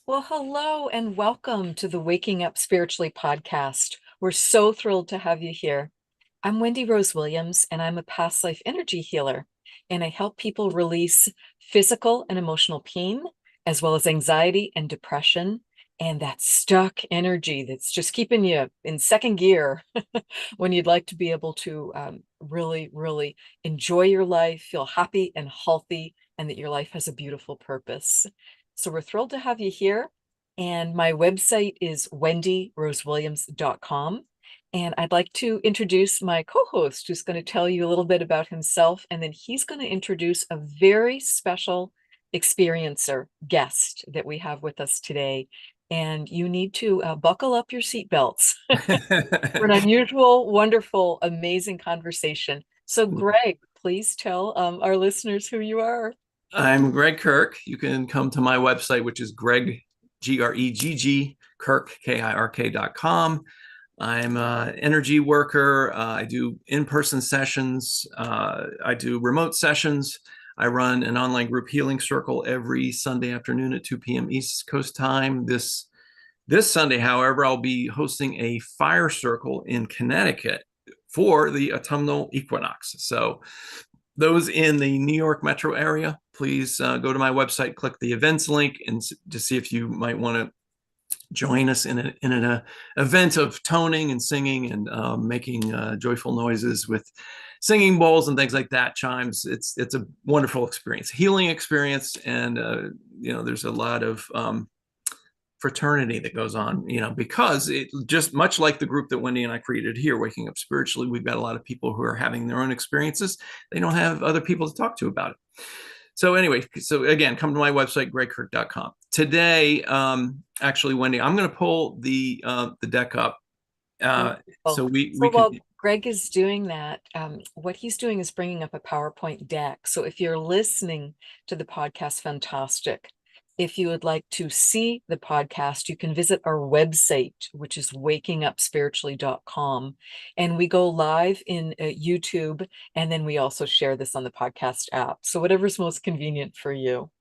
Well, hello and welcome to the Waking Up Spiritually podcast. We're so thrilled to have you here. I'm Wendy Rose Williams, and I'm a past life energy healer, and I help people release physical and emotional pain, as well as anxiety and depression, and that stuck energy that's just keeping you in second gear when you'd like to be able to really, really enjoy your life, feel happy and healthy, and that your life has a beautiful purpose. So we're thrilled to have you here. And my website is wendyrosewilliams.com. And I'd like to introduce my co-host, who's going to tell you a little bit about himself. And then he's going to introduce a very special experiencer guest that we have with us today. And you need to buckle up your seatbelts for an unusual, wonderful, amazing conversation. So, Gregg, please tell our listeners who you are. I'm Gregg Kirk. You can come to my website, which is Gregg, Gregg, Kirk, Kirk.com. I'm an energy worker. I do in-person sessions. I do remote sessions. I run an online group healing circle every Sunday afternoon at 2 p.m. East Coast time. This Sunday, however, I'll be hosting a fire circle in Connecticut for the autumnal equinox. So those in the New York metro area, please go to my website, click the events link, and to see if you might want to join us in an event of toning and singing and making joyful noises with singing bowls and things like that, chimes. It's a wonderful experience, healing experience, and there's a lot of fraternity that goes on, because it just much like the group that Wendy and I created here, Waking Up Spiritually, we've got a lot of people who are having their own experiences. They don't have other people to talk to about it. So anyway, so again, come to my website, gregkirk.com. Today, actually, Wendy, I'm going to pull the deck up. So we while can. Gregg is doing that, what he's doing is bringing up a PowerPoint deck. So if you're listening to the podcast, fantastic. If you would like to see the podcast, you can visit our website, which is wakingupspiritually.com. And we go live in YouTube, and then we also share this on the podcast app. So whatever's most convenient for you.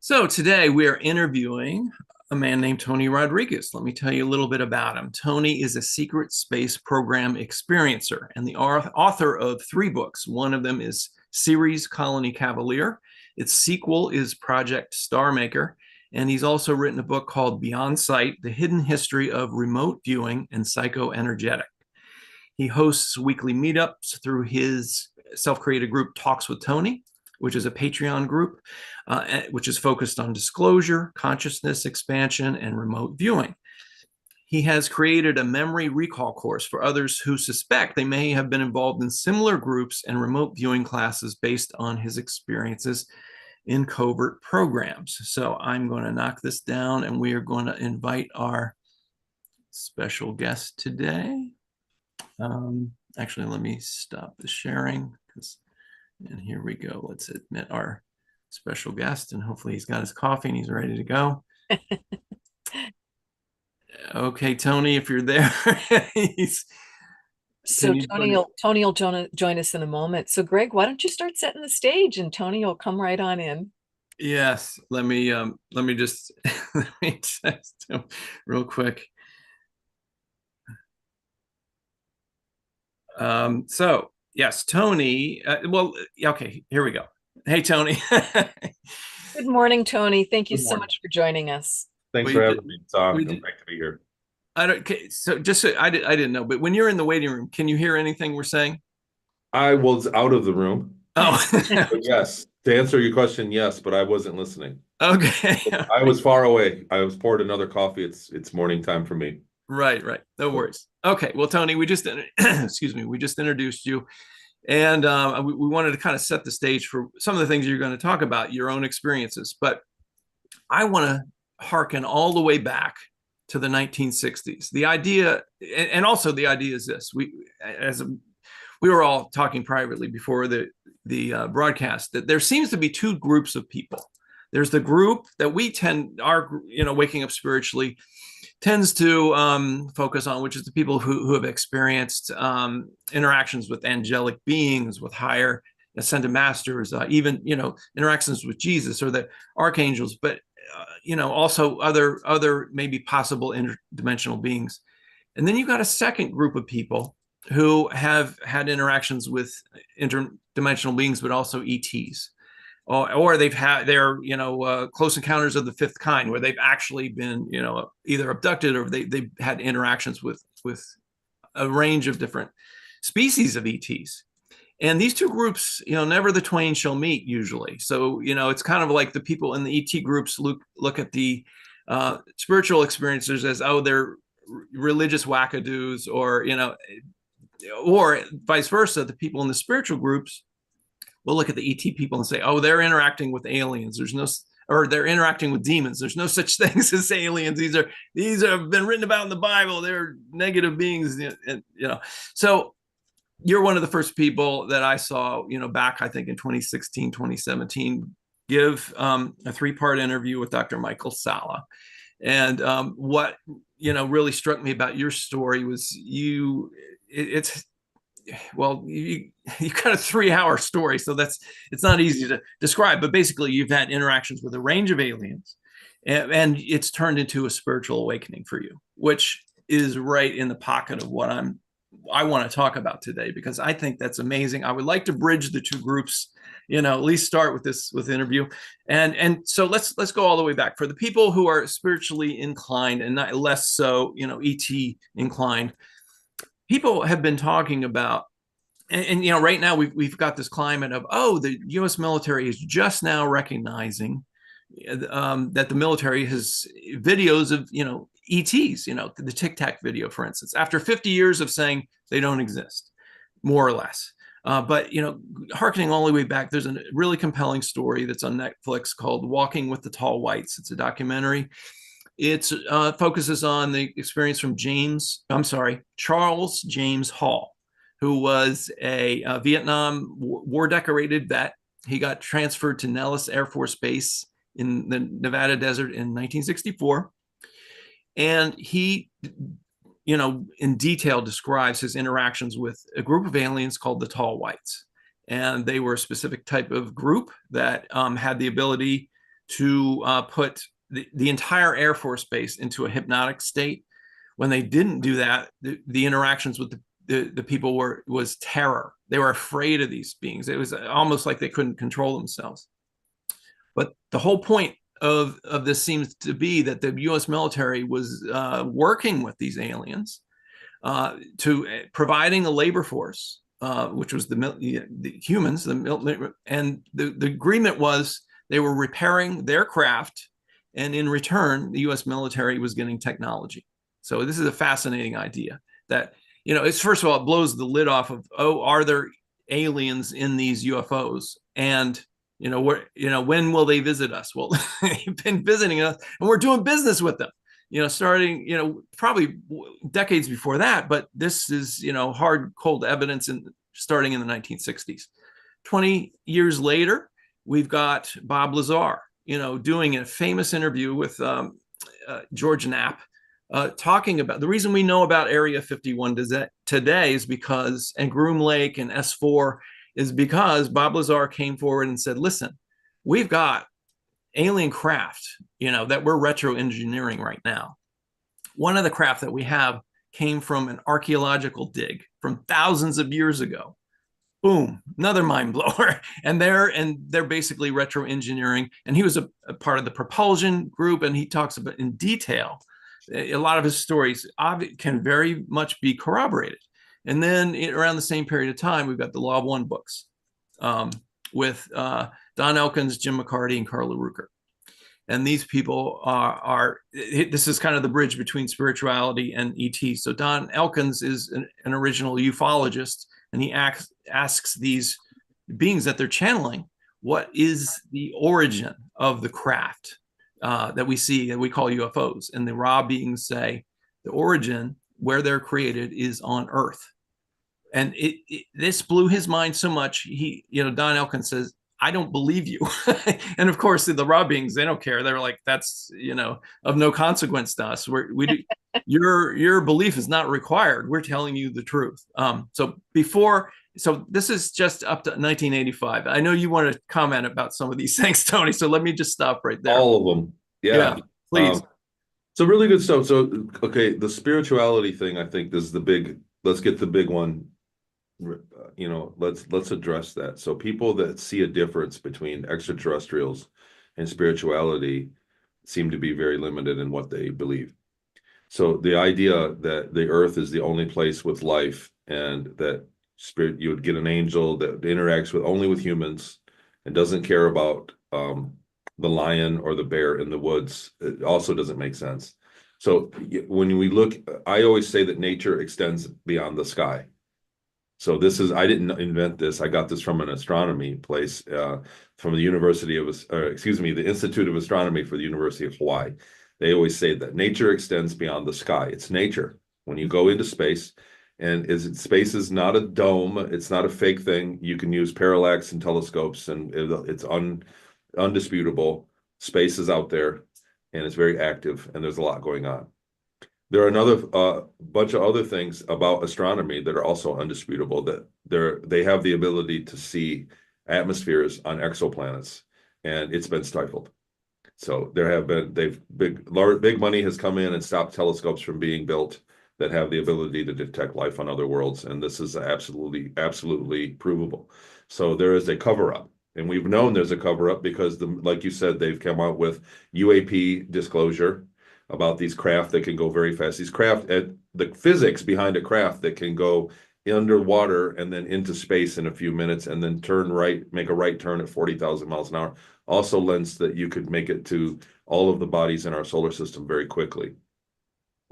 So today we are interviewing a man named Tony Rodrigues. Let me tell you a little bit about him. Tony is a secret space program experiencer and the author of 3 books. One of them is Ceres Colony Cavalier. Its sequel is Project Starmaker. And he's also written a book called Beyond Sight, The Hidden History of Remote Viewing and Psychoenergetic. He hosts weekly meetups through his self-created group Talks with Tony, which is a Patreon group, which is focused on disclosure, consciousness expansion, and remote viewing. He has created a memory recall course for others who suspect they may have been involved in similar groups and remote viewing classes based on his experiences in covert programs. So I'm going to knock this down, and we are going to invite our special guest today. Actually, let me stop the sharing, and here we go. Let's admit our special guest, and hopefully he's got his coffee and he's ready to go. Okay, Tony, if you're there. So Tony will join us in a moment. So Gregg, why don't you start setting the stage, and Tony will come right on in. Yes, let me just let me test him real quick. So yes, Tony. Okay, here we go. Hey, Tony. Good morning, Tony. Thank you so much for joining us. Thanks for having me. I'm great to be here. Okay, so just so I didn't know, but when you're in the waiting room, can you hear anything we're saying? I was out of the room. Oh, But yes. To answer your question, yes, but I wasn't listening. Okay. I was far away. I was poured another coffee. It's morning time for me. Right. No worries. Okay. Well, Tony, we just excuse me. We just introduced you, and we wanted to kind of set the stage for some of the things you're going to talk about, your own experiences. But I want to hearken all the way back to the 1960s. The idea, and also the idea is this: we were all talking privately before the broadcast, that there seems to be 2 groups of people. There's the group that Waking Up Spiritually tends to focus on, which is the people who have experienced interactions with angelic beings, with higher ascended masters, even interactions with Jesus or the archangels. But also other maybe possible interdimensional beings. And then you've got a second group of people who have had interactions with interdimensional beings, but also ETs. Or they're close encounters of the fifth kind, where they've actually been either abducted or they've had interactions with a range of different species of ETs. And these two groups, never the twain shall meet usually. So, it's kind of like the people in the ET groups look at the spiritual experiencers as, oh, they're religious wackadoos, or vice versa. The people in the spiritual groups will look at the ET people and say, oh, they're interacting with aliens. Or they're interacting with demons. There's no such things as aliens. These have been written about in the Bible. They're negative beings, So you're one of the first people that I saw, back, I think in 2016, 2017, give a 3-part interview with Dr. Michael Salla. And what, really struck me about your story was you got a 3-hour story. So it's not easy to describe, but basically you've had interactions with a range of aliens, and it's turned into a spiritual awakening for you, which is right in the pocket of what I want to talk about today, because I think that's amazing. I would like to bridge the two groups, at least start with the interview. And so let's go all the way back. For the people who are spiritually inclined and not less so, ET inclined, people have been talking about, and right now we've got this climate of, the US military is just now recognizing that the military has videos of, ETs, the Tic Tac video, for instance, after 50 years of saying they don't exist, more or less. But, hearkening all the way back, there's a really compelling story that's on Netflix called Walking with the Tall Whites. It's a documentary. It focuses on the experience from Charles James Hall, who was a Vietnam war decorated vet. He got transferred to Nellis Air Force Base in the Nevada desert in 1964. And he, in detail describes his interactions with a group of aliens called the Tall Whites. And they were a specific type of group that had the ability to put the entire Air Force Base into a hypnotic state. When they didn't do that, the interactions with the people was terror. They were afraid of these beings. It was almost like they couldn't control themselves. But the whole point of this seems to be that the U.S. military was working with these aliens to providing a labor force, which was the humans, and the agreement was they were repairing their craft, and in return, the U.S. military was getting technology. So this is a fascinating idea that, it's, first of all, it blows the lid off of, are there aliens in these UFOs? And when will they visit us? Well, they've been visiting us, and we're doing business with them, starting, probably decades before that. But this is, hard, cold evidence starting in the 1960s. 20 years later, we've got Bob Lazar, doing a famous interview with George Knapp, talking about the reason we know about Area 51 today is because, and Groom Lake and S4, is because Bob Lazar came forward and said, listen, we've got alien craft, that we're retro engineering right now. One of the craft that we have came from an archaeological dig from thousands of years ago. Boom, another mind blower. And they're basically retro engineering. And he was a part of the propulsion group, and he talks about in detail. A lot of his stories can very much be corroborated. And then around the same period of time, we've got the Law of One books with Don Elkins, Jim McCarty, and Carla Rucker. And these people this is kind of the bridge between spirituality and ET. So Don Elkins is an original ufologist, and he asks these beings that they're channeling, what is the origin of the craft that we see, that we call UFOs? And the Ra beings say the origin, where they're created, is on Earth. And this blew his mind so much. Don Elkins says, I don't believe you. And of course, the Ra beings, they don't care. They're like, that's, of no consequence to us. Your belief is not required. We're telling you the truth. So this is just up to 1985. I know you want to comment about some of these things, Tony. So let me just stop right there. All of them. Yeah. Please. So really good stuff. So, okay, the spirituality thing, I think this is the big, let's get the big one. Let's address that. So people that see a difference between extraterrestrials and spirituality seem to be very limited in what they believe. So the idea that the earth is the only place with life and that spirit, you would get an angel that interacts with only with humans and doesn't care about the lion or the bear in the woods, it also doesn't make sense. So when we look, I always say that nature extends beyond the sky. So I didn't invent this. I got this from an astronomy place, from the the Institute of Astronomy for the University of Hawaii. They always say that nature extends beyond the sky. It's nature. When you go into space, and space is not a dome. It's not a fake thing. You can use parallax and telescopes, and it's undisputable. Space is out there, and it's very active, and there's a lot going on. There are another bunch of other things about astronomy that are also undisputable, that they have the ability to see atmospheres on exoplanets, and it's been stifled. So big money has come in and stopped telescopes from being built that have the ability to detect life on other worlds, and this is absolutely provable. So there is a cover-up, and we've known there's a cover-up because, like you said, they've come out with UAP disclosure about these craft that can go very fast. These craft, the physics behind a craft that can go underwater and then into space in a few minutes and then make a right turn at 40,000 miles an hour, also lends that you could make it to all of the bodies in our solar system very quickly,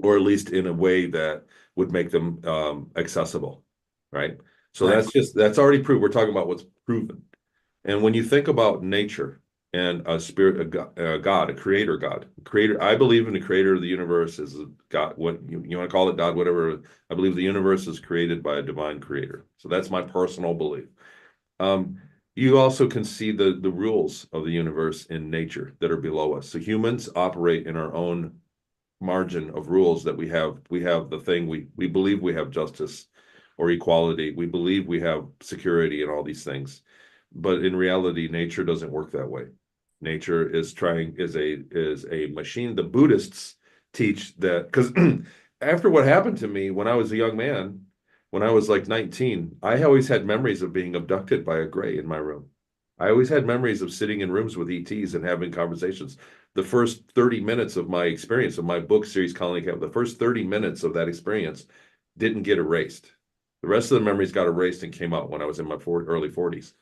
or at least in a way that would make them accessible, right? So Right. that's already proved. We're talking about what's proven. And when you think about nature and a spirit, a God, a creator God, I believe in the creator of the universe as a God. What you want to call it, God, whatever. I believe the universe is created by a divine creator. So that's my personal belief. You also can see the rules of the universe in nature that are below us. So humans operate in our own margin of rules that we have. We have the thing we believe we have justice or equality. We believe we have security and all these things. But in reality, nature doesn't work that way. Nature is a machine. The Buddhists teach that, because after what happened to me when I was a young man, when I was like 19, I always had memories of being abducted by a gray in my room. I always had memories of sitting in rooms with ETs and having conversations. The first 30 minutes of my experience of my book series, Colony Camp, the first 30 minutes of that experience didn't get erased. The rest of the memories got erased and came out when I was in my early 40s.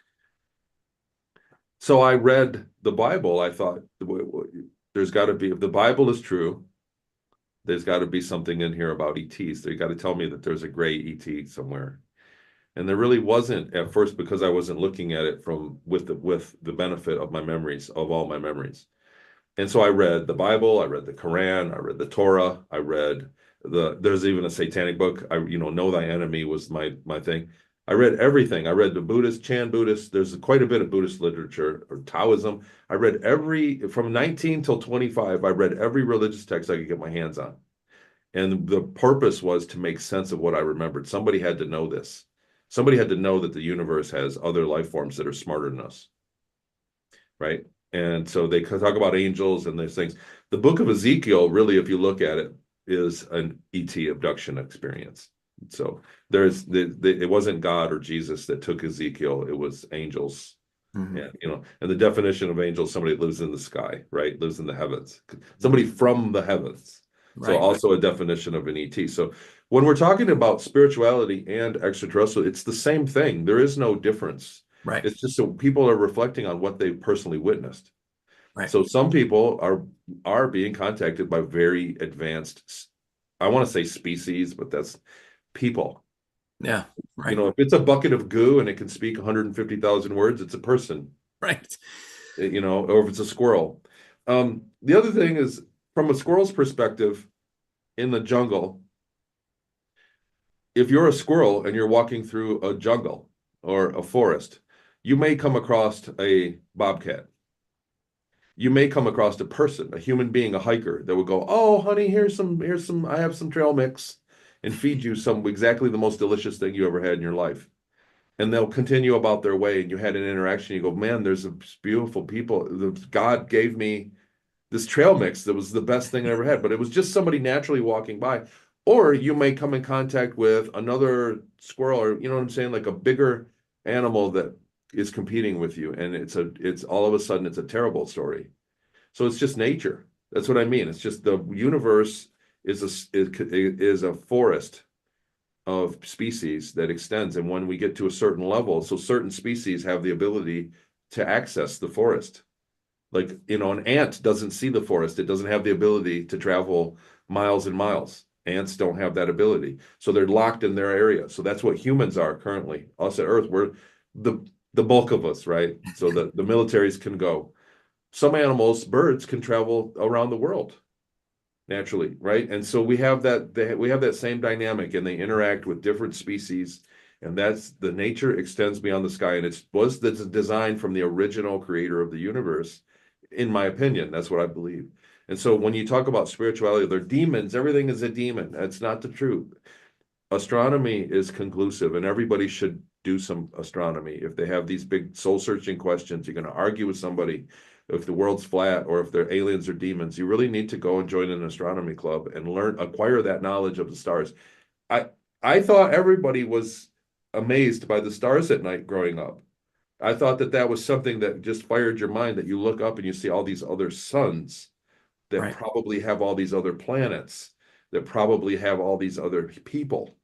So I read the Bible. I thought, there's got to be, if the Bible is true, there's got to be something in here about ETs. They got to tell me that there's a gray ET somewhere. And there really wasn't at first, because I wasn't looking at it with the benefit of my memories, of all my memories. And so I read the Bible, I read the Quran, I read the Torah, there's even a satanic book. Know Thy Enemy was my thing. I read everything. I read the Chan Buddhist. There's quite a bit of Buddhist literature, or Taoism. I read from 19 till 25, I read every religious text I could get my hands on. And the purpose was to make sense of what I remembered. Somebody had to know this. Somebody had to know that the universe has other life forms that are smarter than us, right? And so they talk about angels and these things. The book of Ezekiel, really, if you look at it, is an ET abduction experience. So it wasn't God or Jesus that took Ezekiel, it was angels. Mm-hmm. And the definition of angels, somebody that lives in the sky, right? Lives in the heavens. Somebody from the heavens. Right. So also a definition of an ET. So when we're talking about spirituality and extraterrestrial, it's the same thing. There is no difference. Right. It's just so people are reflecting on what they personally witnessed. Right. So some people are being contacted by very advanced, I want to say species, but that's people. Yeah. Right. If it's a bucket of goo and it can speak 150,000 words, it's a person. Right. Or if it's a squirrel. The other thing is, from a squirrel's perspective, in the jungle, if you're a squirrel and you're walking through a jungle or a forest, you may come across a bobcat. You may come across a person, a human being, a hiker that would go, "Oh, honey, here's some, I have some trail mix," and feed you exactly the most delicious thing you ever had in your life. And they'll continue about their way, and you had an interaction. You go, "Man, there's some beautiful people. God gave me this trail mix that was the best thing I ever had, but it was just somebody naturally walking by. Or you may come in contact with another squirrel, or you know what I'm saying, like a bigger animal that is competing with you, and it's all of a sudden it's a terrible story. So it's just nature. That's what I mean. It's just the universe is a forest of species that extends, and when we get to a certain level, so certain species have the ability to access the forest. Like, an ant doesn't see the forest. It doesn't have the ability to travel miles and miles. Ants don't have that ability. So they're locked in their area. So that's what humans are currently. Us at Earth, we're the bulk of us, right? So the militaries can go. Some animals, birds, can travel around the world naturally, right? And so we have that same dynamic, and they interact with different species. And that's the nature extends beyond the sky. And it was the design from the original creator of the universe, in my opinion. That's what I believe. And so when you talk about spirituality, they're demons. Everything is a demon. That's not the truth. Astronomy is conclusive, and everybody should do some astronomy. If they have these big soul-searching questions, you're going to argue with somebody if the world's flat or if they're aliens or demons. You really need to go and join an astronomy club and acquire that knowledge of the stars. I thought everybody was amazed by the stars at night growing up. I thought that was something that just fired your mind, that you look up and you see all these other suns that probably have all these other planets, that probably have all these other people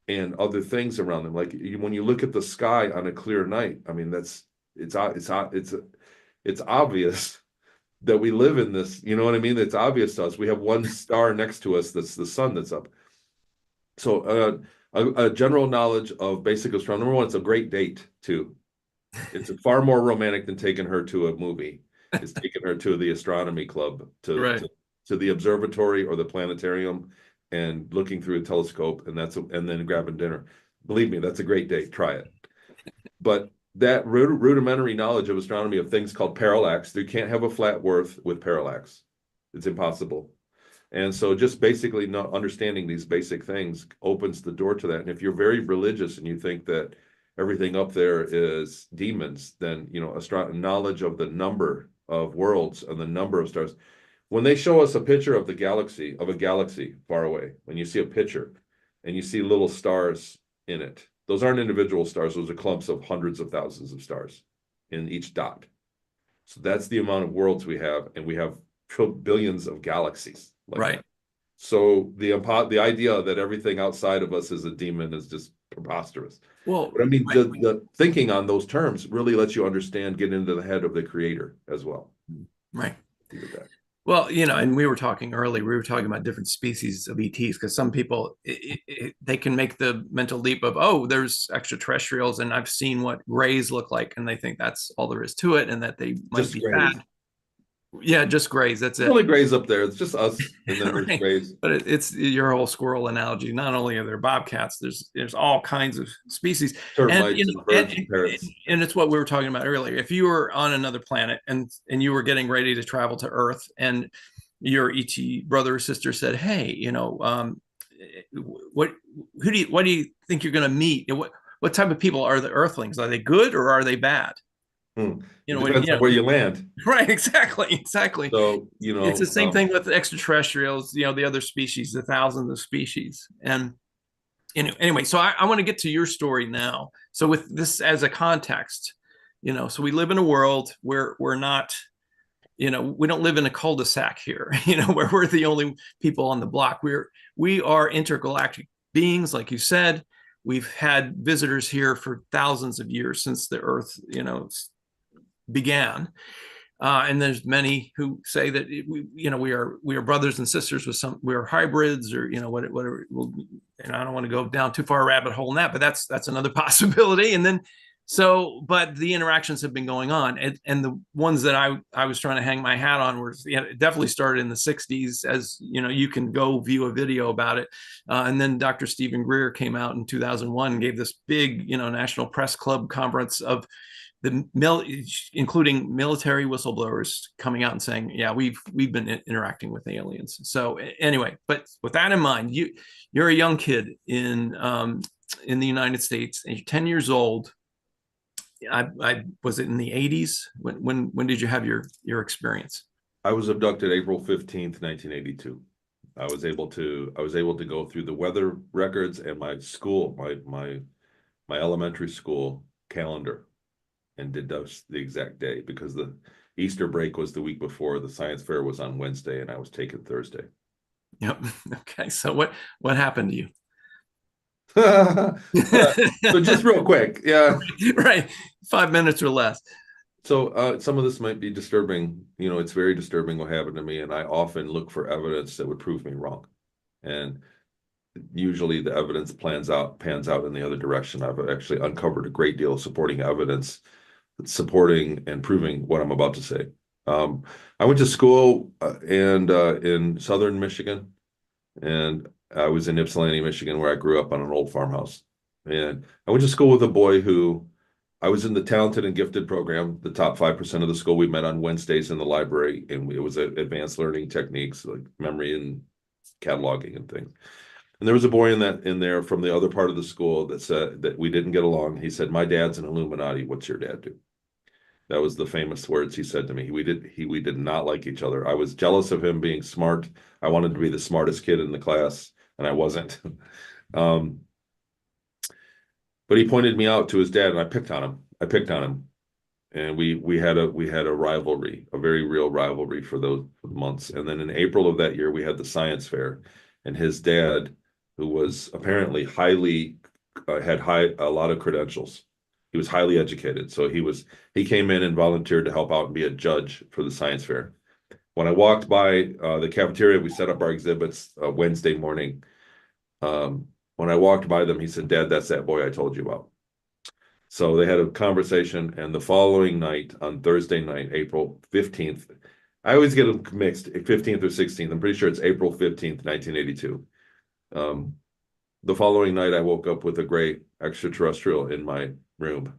and other things around them. Like when you look at the sky on a clear night, I mean, it's obvious that we live in this, you know what I mean? It's obvious to us. We have one star next to us that's the sun that's up. So a general knowledge of basic astronomy. Number one, it's a great date too. It's far more romantic than taking her to a movie. It's taking her to the astronomy club, to the observatory or the planetarium, and looking through a telescope, and then grabbing dinner. Believe me, that's a great date. Try it. But that rudimentary knowledge of astronomy, of things called parallax, you can't have a flat earth with parallax. It's impossible. And so just basically not understanding these basic things opens the door to that. And if you're very religious and you think that everything up there is demons, then, knowledge of the number of worlds and the number of stars. When they show us a picture of a galaxy far away, when you see a picture and you see little stars in it, those aren't individual stars. Those are clumps of hundreds of thousands of stars in each dot. So that's the amount of worlds we have, and we have billions of galaxies. That. So the idea that everything outside of us is a demon is just preposterous. Well, but I mean, the thinking on those terms really lets you get into the head of the creator as well. Right. Well, and we were talking about different species of ETs, because some people, they can make the mental leap of, oh, there's extraterrestrials, and I've seen what grays look like, and they think that's all there is to it, and that they might be bad. Yeah, just grays. That's it. Only grays up there. It's just us, and then there's grays. But it's your whole squirrel analogy. Not only are there bobcats, there's all kinds of species. Termites and birds and parrots. And it's what we were talking about earlier. If you were on another planet and you were getting ready to travel to Earth, and your ET brother or sister said, "Hey, what do you think you're going to meet? What type of people are the Earthlings? Are they good or are they bad?" Depends on where you land. Right, exactly. So, it's the same thing with the extraterrestrials, the other species, the thousands of species. And anyway, so I want to get to your story now. So with this as a context, so we live in a world where we're not, we don't live in a cul-de-sac here, where we're the only people on the block. We are intergalactic beings, like you said. We've had visitors here for thousands of years, since the Earth, began, and there's many who say that we are brothers and sisters with we are hybrids, or whatever. And I don't want to go down too far a rabbit hole in that, but that's another possibility. And then but the interactions have been going on, and the ones that I was trying to hang my hat on were it definitely started in the 60s, as you can go view a video about it, and then Dr. Stephen Greer came out in 2001 and gave this big National Press Club conference of including military whistleblowers coming out and saying, yeah, we've been interacting with aliens. So anyway, but with that in mind, you're a young kid in the United States, and you're 10 years old. I was it in the 80s? When did you have your experience? I was abducted April 15th, 1982. I was able to go through the weather records and my school, my elementary school calendar, and did those the exact day, because the Easter break was the week before, the science fair was on Wednesday, and I was taken Thursday. Yep. Okay. So what happened to you? So just real quick, yeah. Right. 5 minutes or less. So some of this might be disturbing. It's very disturbing what happened to me, and I often look for evidence that would prove me wrong. And usually the evidence pans out in the other direction. I've actually uncovered a great deal of supporting evidence supporting and proving what I'm about to say. I went to school and in southern Michigan, and I was in Ypsilanti, Michigan, where I grew up on an old farmhouse. And I went to school with a boy who I was in the talented and gifted program, the top 5% of the school. We met on Wednesdays in the library, and it was advanced learning techniques like memory and cataloging and things. And there was a boy in there from the other part of the school that said that we didn't get along. He said, "My dad's an Illuminati. What's your dad do?" That was the famous words he said to me. We did not like each other. I was jealous of him being smart. I wanted to be the smartest kid in the class, and I wasn't. But he pointed me out to his dad, and I picked on him. And we had a rivalry, a very real rivalry for those months. And then in April of that year, we had the science fair, and his dad, who was apparently had a lot of credentials. He was highly educated, so he came in and volunteered to help out and be a judge for the science fair. When I walked by the cafeteria, we set up our exhibits Wednesday morning. When I walked by them, he said, "Dad, that's that boy I told you about." So they had a conversation, and the following night, on Thursday night, April 15th, I always get them mixed, 15th or 16th. I'm pretty sure it's April 15th, 1982. The following night, I woke up with a gray extraterrestrial in my room,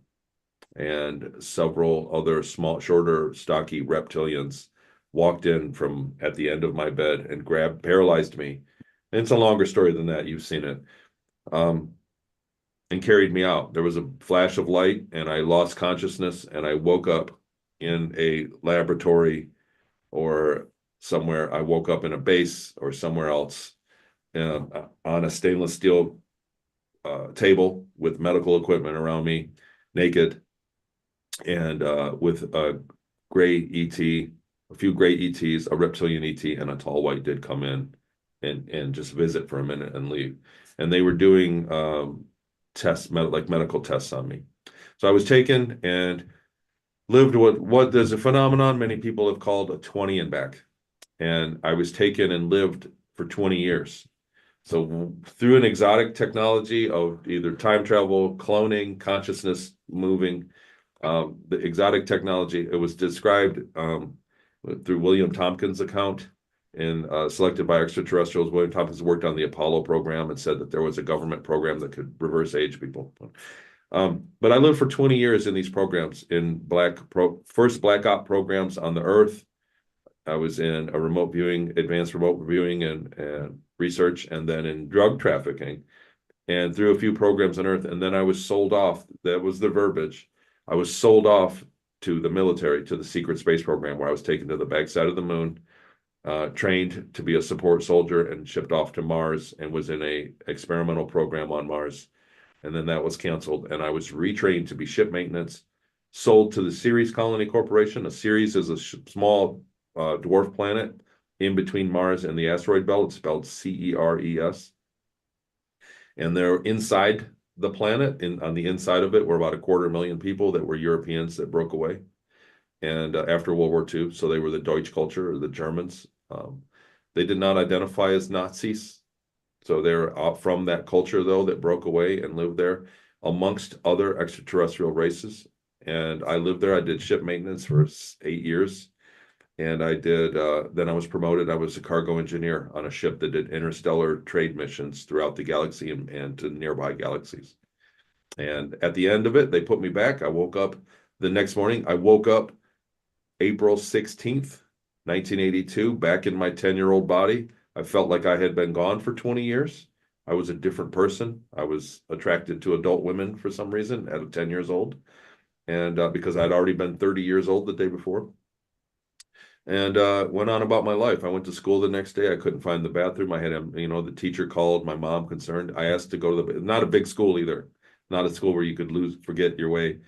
and several other small, shorter, stocky reptilians walked in from at the end of my bed and paralyzed me. And it's a longer story than that. You've seen it. And carried me out. There was a flash of light, and I lost consciousness, and I woke up in a laboratory or somewhere. I woke up in a base or somewhere else on a stainless steel table with medical equipment around me, naked, and with a gray ET, a few gray ETs, a reptilian ET, and a tall white did come in and just visit for a minute and leave. And they were doing tests, like medical tests on me. So I was taken and lived what there's a phenomenon many people have called a 20 and back. And I was taken and lived for 20 years. So through an exotic technology of either time travel, cloning, consciousness moving, the exotic technology, it was described through William Tompkins' account and selected by extraterrestrials. William Tompkins worked on the Apollo program and said that there was a government program that could reverse age people. But I lived for 20 years in these programs, in first Black Op programs on the Earth. I was in a advanced remote viewing and research, and then in drug trafficking, and through a few programs on Earth. And then I was sold off. That was the verbiage. I was sold off to the military, to the secret space program, where I was taken to the backside of the moon, trained to be a support soldier, and shipped off to Mars, and was in a experimental program on Mars. And then that was canceled, and I was retrained to be ship maintenance, sold to the Ceres Colony Corporation. A Ceres is a small dwarf planet in between Mars and the asteroid belt. It's spelled Ceres. And they're inside the planet. On the inside of it were about 250,000 people that were Europeans that broke away, and after World War II. So they were the Deutsch culture, or the Germans. They did not identify as Nazis. So they're from that culture, though, that broke away and lived there amongst other extraterrestrial races. And I lived there. I did ship maintenance for 8 years. And I did, then I was promoted. I was a cargo engineer on a ship that did interstellar trade missions throughout the galaxy and to nearby galaxies. And at the end of it, they put me back. I woke up the next morning. I woke up April 16th, 1982, back in my 10-year-old body. I felt like I had been gone for 20 years. I was a different person. I was attracted to adult women for some reason at 10 years old. And because I'd already been 30 years old the day before. and went on about my life. I went to school the next day. I couldn't find the bathroom. I had, the teacher called, my mom concerned. I asked to go to not a big school either, not a school where you could forget your way.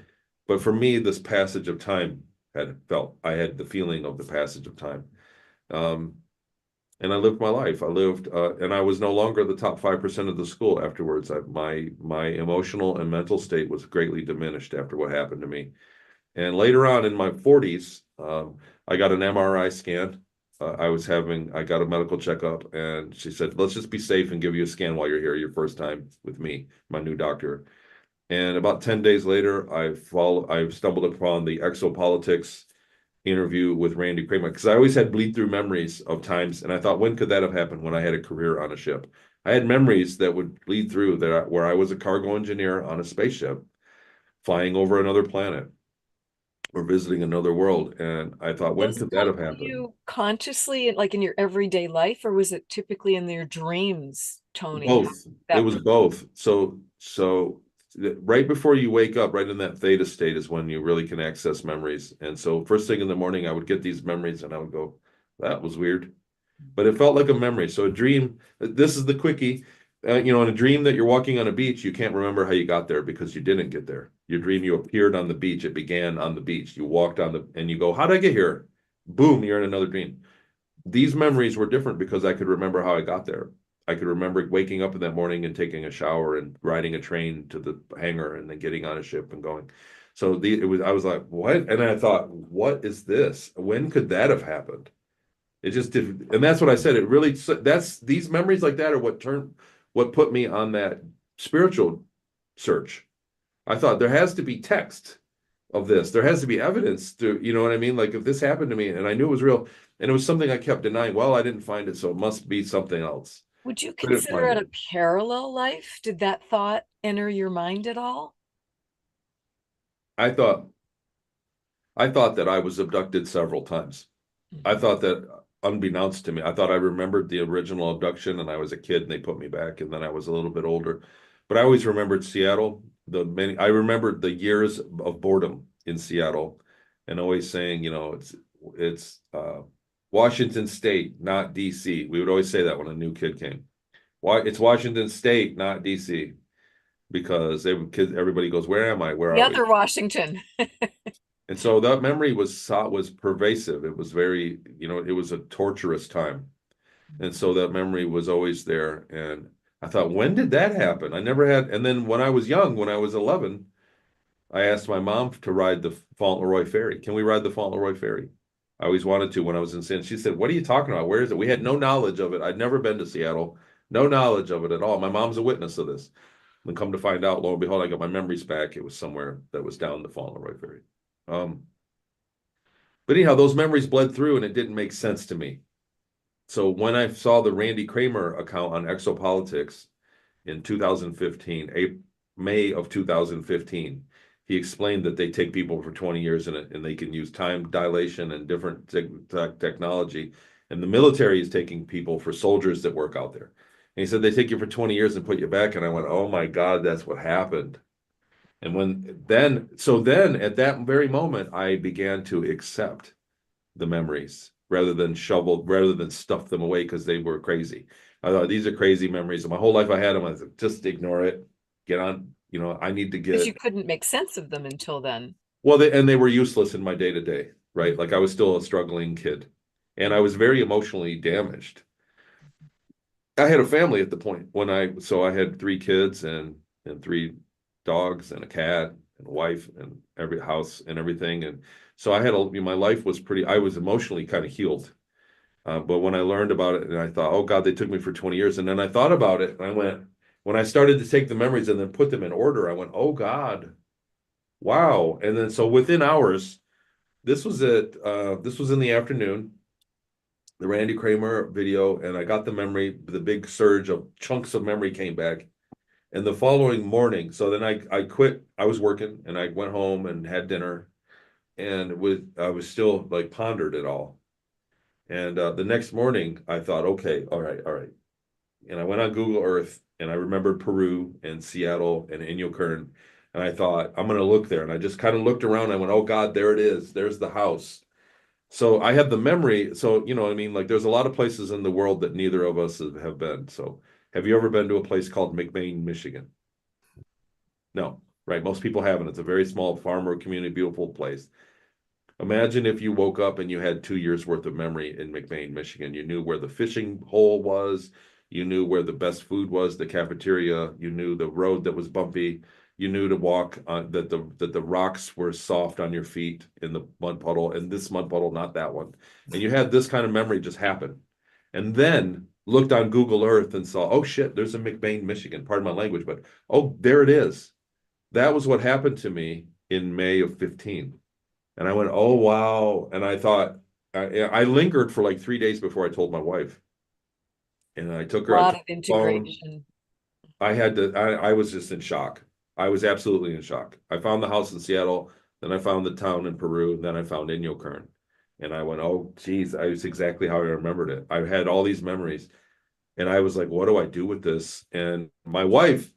But for me, this passage of time I had the feeling of the passage of time. Um, and I lived my life. And I was no longer the top 5% of the school afterwards. My emotional and mental state was greatly diminished after what happened to me. And later on in my 40s, I got an MRI scan. I got a medical checkup, and she said, let's just be safe and give you a scan while you're here, your first time with me, my new doctor. And about 10 days later, I stumbled upon the exopolitics interview with Randy Kramer, because I always had bleed through memories of times, and I thought, when could that have happened when I had a career on a ship? I had memories that would bleed through where I was a cargo engineer on a spaceship, flying over another planet or visiting another world. And I thought, when Those could that come have to happened? you consciously, like in your everyday life, or was it typically in your dreams, Tony? Both. It That was both. So right before you wake up, right in that theta state is when you really can access memories. And so first thing in the morning, I would get these memories and I would go, that was weird. But it felt like a memory. So a dream, this is the quickie. In a dream that you're walking on a beach, you can't remember how you got there because you didn't get there. Your dream, you appeared on the beach. It began on the beach. You walked and you go, how did I get here? Boom, you're in another dream. These memories were different because I could remember how I got there. I could remember waking up in that morning and taking a shower and riding a train to the hangar and then getting on a ship and going. So I was like, what? And I thought, what is this? When could that have happened? It just did, and that's what I said. It really that's these memories like that are what put me on that spiritual search. I thought there has to be text of this. There has to be evidence to, you know what I mean? Like if this happened to me and I knew it was real, and it was something I kept denying. Well, I didn't find it, so it must be something else. would you Couldn't consider find it it. a parallel life? Did that thought enter your mind at all? I thought I thought that I was abducted several times. I Mhm. thought that unbeknownst to me, I thought I remembered the original abduction and I was a kid and they put me back and then I was a little bit older. But I always remembered Seattle, I remembered the years of boredom in Seattle and always saying, it's Washington State, not DC. We would always say that when a new kid came. Why it's Washington State, not DC, because everybody goes, where am I? Where The are we? other Washington. And so that memory was pervasive. It was very, it was a torturous time. And so that memory was always there. And I thought, when did that happen? I never had. And then when I was young, when I was 11, I asked my mom to ride the Fauntleroy ferry. Can we ride the Fauntleroy ferry? I always wanted to when I was in San. She said, what are you talking about? Where is it? We had no knowledge of it. I'd never been to Seattle, no knowledge of it at all. My mom's a witness of this. And come to find out, lo and behold, I got my memories back. It was somewhere that was down the Fauntleroy ferry. Um, but anyhow, those memories bled through and it didn't make sense to me. So when I saw the Randy Kramer account on Exopolitics in 2015, May of 2015, he explained that they take people for 20 years and they can use time dilation and different technology. And the military is taking people for soldiers that work out there. And he said they take you for 20 years and put you back. And I went, oh my God, that's what happened. And then at that very moment, I began to accept the memories rather than stuff them away because they were crazy. I thought these are crazy memories. My whole life I had them. I said, just ignore it. Get on. I need to Because you get couldn't make sense of them until then. well. They were useless in my day to day, right? Like I was still a struggling kid, and I was very emotionally damaged. I had a family at the point so I had three kids and three dogs and a cat and a wife and every house and everything. And so my life was I was emotionally kind of healed. But when I learned about it and I thought, oh God, they took me for 20 years. And then I thought about it and when I started to take the memories and then put them in order, I went, oh God, wow. And then so within hours, this was in the afternoon, the Randy Kramer video, and I got the big surge of chunks of memory came back. And the following morning, so then I quit. I was working and I went home and had dinner and I was still like pondered it all. And the next morning I thought, okay, all right, all right. And I went on Google Earth and I remembered Peru and Seattle and Inyokern. And I thought, I'm going to look there. And I just kind of looked around. And I went, oh God, there it is. There's the house. So I had the memory. So, you know, I mean, like there's a lot of places in the world that neither of us have been. So have you ever been to a place called McBain, Michigan? No, right? Most people haven't. It's a very small farmer community, beautiful place. Imagine if you woke up and you had 2 years worth of memory in McBain, Michigan. You knew where the fishing hole was. You knew where the best food was, the cafeteria. You knew the road that was bumpy. You knew to walk that the rocks were soft on your feet in the mud puddle, and this mud puddle, not that one. And you had this kind of memory just happen. And then looked on Google Earth and saw, oh shit, there's a McBain, Michigan. Pardon my language, but oh, there it is. That was what happened to me in May of 15. And I went, oh, wow. And I thought, I lingered for like 3 days before I told my wife. And I took A her, I lot took of the phone. integration. I was just in shock. I was absolutely in shock. I found the house in Seattle, then I found the town in Peru, then I found Inyokern. And I went, oh, geez, I was exactly how I remembered it. I had all these memories. And I was like, what do I do with this? And my wife,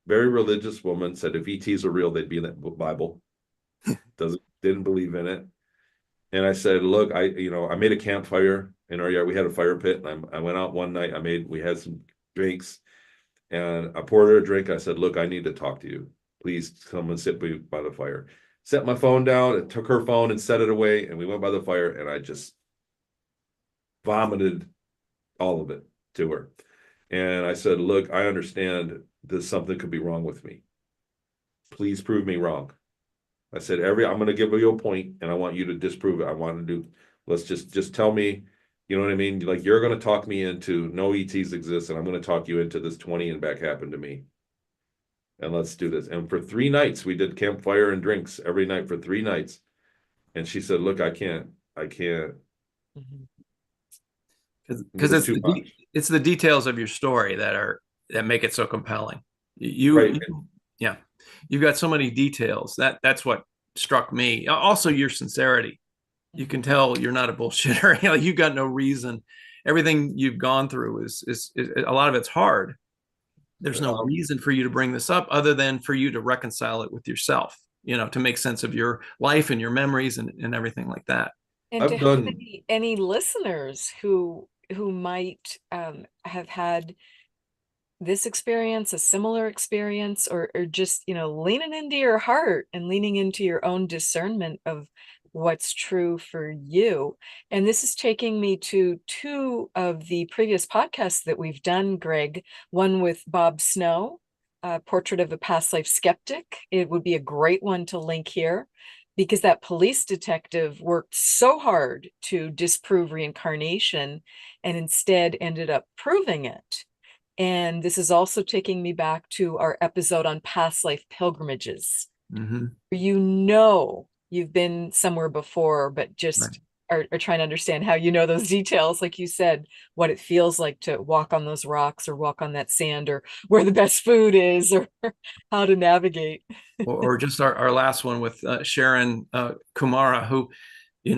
very religious woman, said if ETs are real, they'd be in that Bible. Didn't believe in it. And I said, look, I made a campfire in our yard. We had a fire pit. And I went out one night. We had some drinks and I poured her a drink. I said, look, I need to talk to you. Please come and sit by the fire. Set my phone down and took her phone and set it away. And we went by the fire and I just vomited all of it to her. And I said, look, I understand that something could be wrong with me. Please prove me wrong. I said, I'm going to give you a point and I want you to disprove it. I want to do, let's just tell me, you know what I mean? Like you're going to talk me into no ETs exist and I'm going to talk you into this 20 and back happened to me. And let's do this. And for 3 nights, we did campfire and drinks every night for 3 nights. And she said, look, I can't. Mhm. Because It's too much. it's the details of your story that make it so compelling. Right. Yeah, you've got so many details. That's what struck me. Also, your sincerity. You can tell you're not a bullshitter. You got no reason. Everything you've gone through is a lot of it's hard. There's no reason for you to bring this up other than for you to reconcile it with yourself, to make sense of your life and your memories and everything like that. And to I've have done, any listeners who might have had this experience, a similar experience, or just, leaning into your heart and leaning into your own discernment of what's true for you. And this is taking me to two of the previous podcasts that we've done, Gregg, one with Bob Snow, Portrait of a Past Life Skeptic. It would be a great one to link here because that police detective worked so hard to disprove reincarnation and instead ended up proving it. And this is also taking me back to our episode on past life pilgrimages. Mm-hmm. You've been somewhere before, but just are trying to understand how those details, like you said, what it feels like to walk on those rocks or walk on that sand or where the best food is or how to navigate. Or just our last one with Sharon Kumara, who,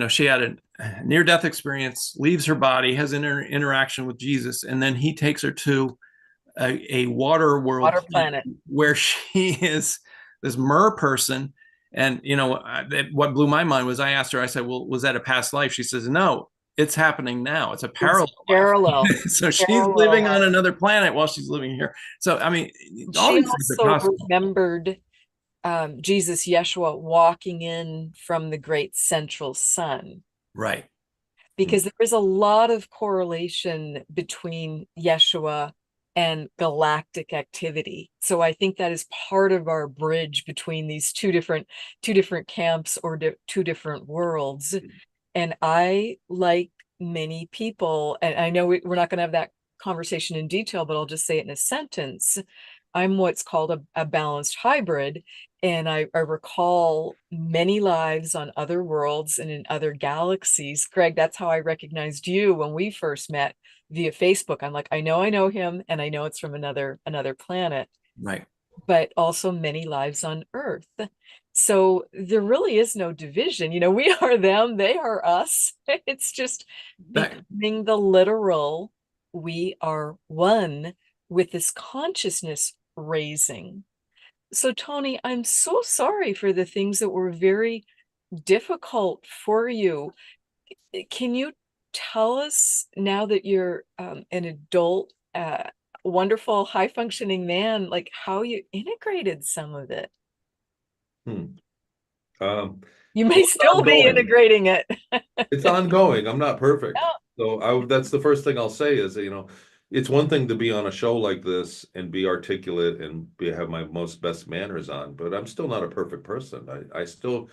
she had a near-death experience, leaves her body, has an interaction with Jesus, and then he takes her to a water world Planet where she is this mer person. And, what blew my mind was I asked her, I said, well, was that a past life? She says, no, it's happening now. It's a parallel life. So she's living on another planet while she's living here. So, I mean, all she these things are also possible. remembered Jesus, Yeshua walking in from the great central sun. Right. Because there is a lot of correlation between Yeshua and galactic activity. So I think that is part of our bridge between these two different camps or two different worlds. And I, like many people, and I know we're not going to have that conversation in detail, but I'll just say it in a sentence. I'm what's called a balanced hybrid. And I recall many lives on other worlds and in other galaxies. Gregg, that's how I recognized you when we first met via Facebook. I'm like, I know him, and I know it's from another planet. Right. But also many lives on Earth. So there really is no division. We are them, they are us. It's just becoming the literal, we are one with this consciousness raising. So Tony, I'm so sorry for the things that were very difficult for you. Can you tell us now that you're an adult, wonderful, high functioning man, like how you integrated some of it? Hmm. Um, You may well, it's still be ongoing. integrating it. It's ongoing. I'm not perfect. Oh, So that's the first thing I'll say is, it's one thing to be on a show like this and be articulate and have my most best manners on, but I'm still not a perfect person. I still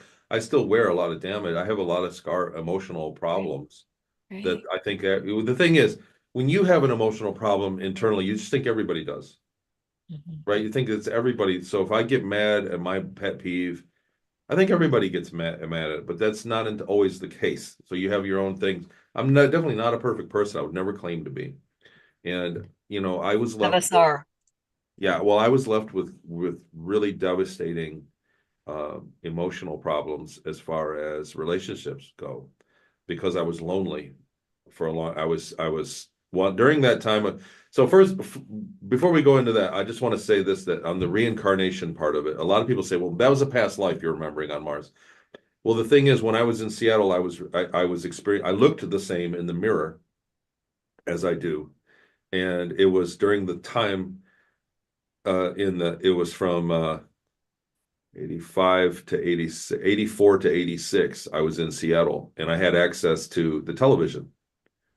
wear a lot of damage. I have a lot of emotional right, problems that right. I think the thing is, when you have an emotional problem internally, you just think everybody does, Mhm. right? You think it's everybody. So if I get mad at my pet peeve, I think everybody gets mad at it, but that's not always the case. So you have your own things. Definitely not a perfect person. I would never claim to be. And I was None of left us with, are. yeah, well, I was left with really devastating emotional problems as far as relationships go, because I was lonely for a long. I was well during that time. So first, before we go into that, I just want to say this: that on the reincarnation part of it, a lot of people say, "Well, that was a past life you're remembering on Mars." Well, the thing is, when I was in Seattle, I was I looked the same in the mirror as I do, and it was during the time it was from 85 to 86, 84 to 86. I was in Seattle, and I had access to the television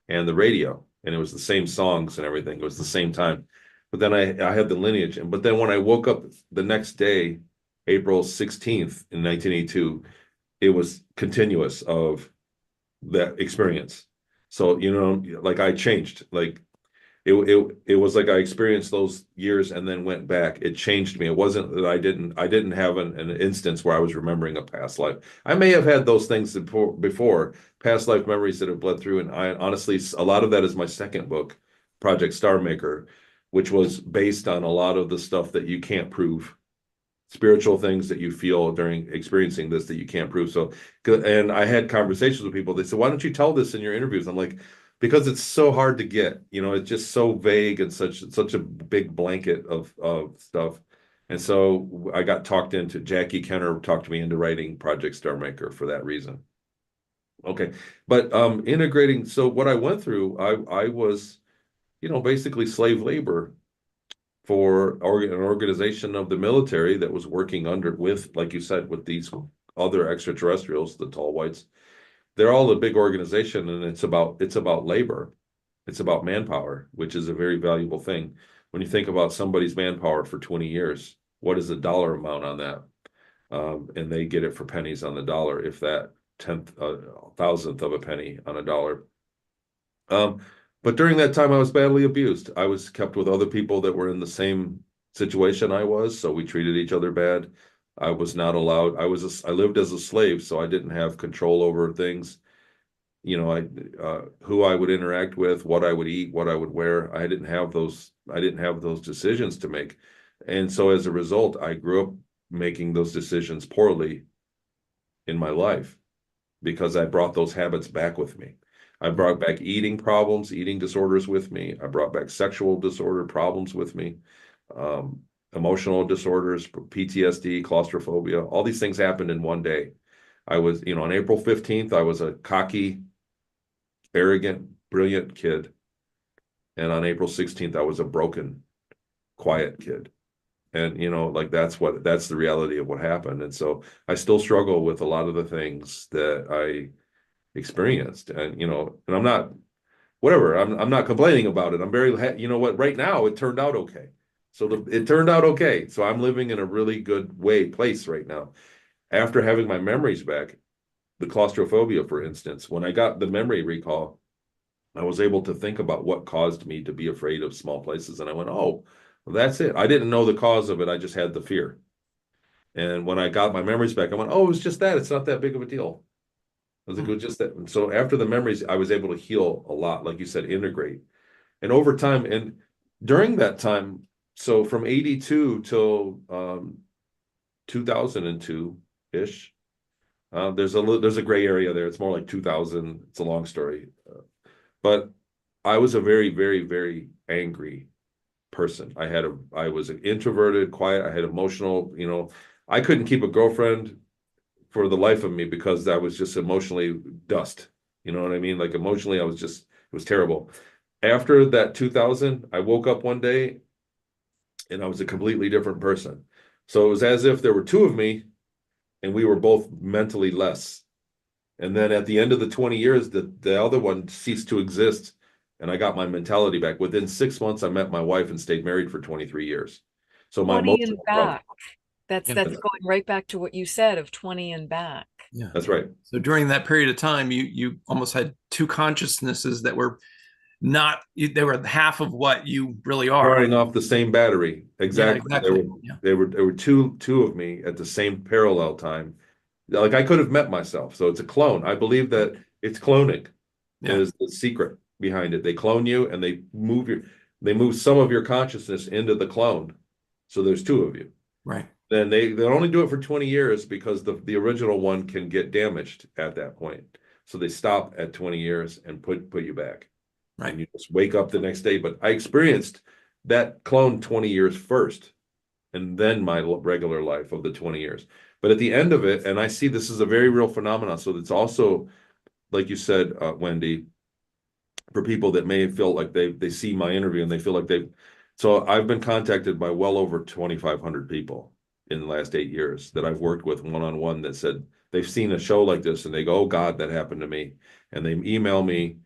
and the radio, and it was the same songs and everything. It was the same time. But then I had the lineage, but then when I woke up the next day, April 16th in 1982, it was continuous of that experience. So, like I changed, like it was like I experienced those years and then went back. It changed me. It wasn't that I didn't have an instance where I was remembering a past life. I may have had those things before past life memories that have bled through. And I honestly, a lot of that is my second book, Project Star Maker, which was based on a lot of the stuff that you can't prove, spiritual things that you feel during experiencing this that you can't prove. So, and I had conversations with people. They said, "Why don't you tell this in your interviews?" I'm like, because it's so hard to get. It's just so vague and such a big blanket of stuff. And so I got talked into. Jackie Kenner talked me into writing Project Star Maker for that reason. Okay, but integrating. So what I went through, I was, basically slave labor for an organization of the military that was working like you said, with these other extraterrestrials, the tall whites. They're all a big organization, and it's about labor. It's about manpower, which is a very valuable thing. When you think about somebody's manpower for 20 years, what is the dollar amount on that? And they get it for pennies on the dollar, if that tenth, thousandth of a penny on a dollar. Um, but during that time, I was badly abused. I was kept with other people that were in the same situation I was, so we treated each other bad. I was not allowed. I lived as a slave, so I didn't have control over things. Who I would interact with, what I would eat, what I would wear. I didn't have those. I didn't have those decisions to make, and so as a result, I grew up making those decisions poorly in my life because I brought those habits back with me. I brought back eating problems, eating disorders with me. I brought back sexual disorder problems with me, um, emotional disorders, PTSD, claustrophobia. All these things happened in one day. I was, on April 15th, I was a cocky, arrogant, brilliant kid. And on April 16th, I was a broken, quiet kid. And, like that's the reality of what happened. And so I still struggle with a lot of the things that I experienced. And I'm not whatever, I'm not complaining about it. I'm very, what, right now it turned out okay. So it turned out okay. So I'm living in a really good place right now. After having my memories back, the claustrophobia, for instance, when I got the memory recall, I was able to think about what caused me to be afraid of small places. And I went, oh, well, that's it. I didn't know the cause of it. I just had the fear. And when I got my memories back, I went, oh, it was just that. It's not that big of a deal. I was like, it was just that. And so after the memories, I was able to heal a lot, like you said, integrate. And over time, and during that time, so from 82 till 2002-ish, there's a gray area there. It's more like 2000. It's a long story. But I was a very, very, very angry person. I was an introverted, quiet. I had emotional, I couldn't keep a girlfriend for the life of me because I was just emotionally dust. You know what I mean? Like emotionally, it was terrible. After that 2000, I woke up one day and I was a completely different person. So it was as if there were two of me and we were both mentally less. And then at the end of the 20 years, the other one ceased to exist. And I got my mentality back. Within 6 months, I met my wife and stayed married for 23 years. So my 20 and emotional growth. back. That's Yeah. that's going right back to what you said of 20 and back. Yeah. That's right. So during that period of time, you almost had two consciousnesses that were not, they were half of what you really are. Firing off the same battery. Exactly. Yeah, exactly. There were two of me at the same parallel time. Like I could have met myself. So it's a clone. I believe that it's cloning Yeah. is the secret behind it. They clone you and they move some of your consciousness into the clone. So there's two of you. Right. Then they only do it for 20 years because the original one can get damaged at that point. So they stop at 20 years and put you back. Right. And you just wake up the next day. But I experienced that clone 20 years first, and then my regular life of the 20 years. But at the end of it, and I see this is a very real phenomenon. So it's also, like you said, Wendy, for people that may feel like they see my interview and they feel like so I've been contacted by well over 2,500 people in the last 8 years that I've worked with one-on-one that said they've seen a show like this and they go, oh God, that happened to me. And they email me.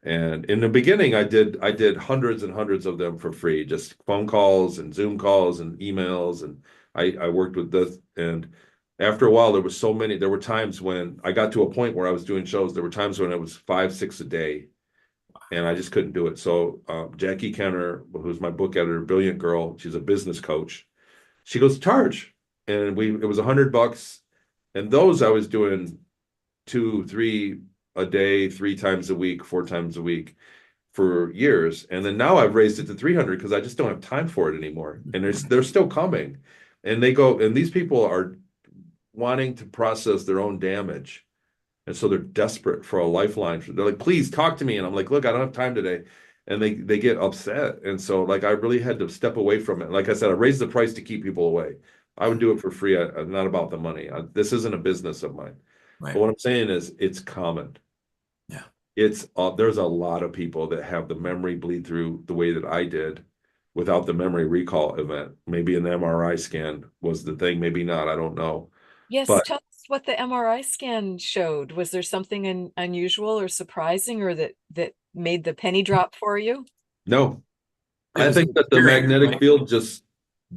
And in the beginning, I did hundreds and hundreds of them for free, just phone calls and Zoom calls and emails. And I worked with this. And after a while, there were times when I got to a point where I was doing shows. There were times when it was 5, 6 a day. And I just couldn't do it. So Jackie Kenner, who's my book editor, brilliant girl, she's a business coach. She goes, charge. And it was $100. And those I was doing 2, 3 a day, 3 times a week, 4 times a week for years. And then now I've raised it to 300 because I just don't have time for it anymore. And they're still coming. And these people are wanting to process their own damage. And so they're desperate for a lifeline. They're like, please talk to me. And I'm like, look, I don't have time today. And they get upset. And so like, I really had to step away from it. Like I said, I raised the price to keep people away. I would do it for free. I'm not about the money. This isn't a business of mine. Right. But what I'm saying is it's common. Yeah. There's a lot of people that have the memory bleed through the way that I did without the memory recall event. Maybe an MRI scan was the thing. Maybe not. I don't know. Yes, But tell us what the MRI scan showed. Was there something unusual or surprising or that made the penny drop for you? no, It I was think that the infuriating, magnetic right? field just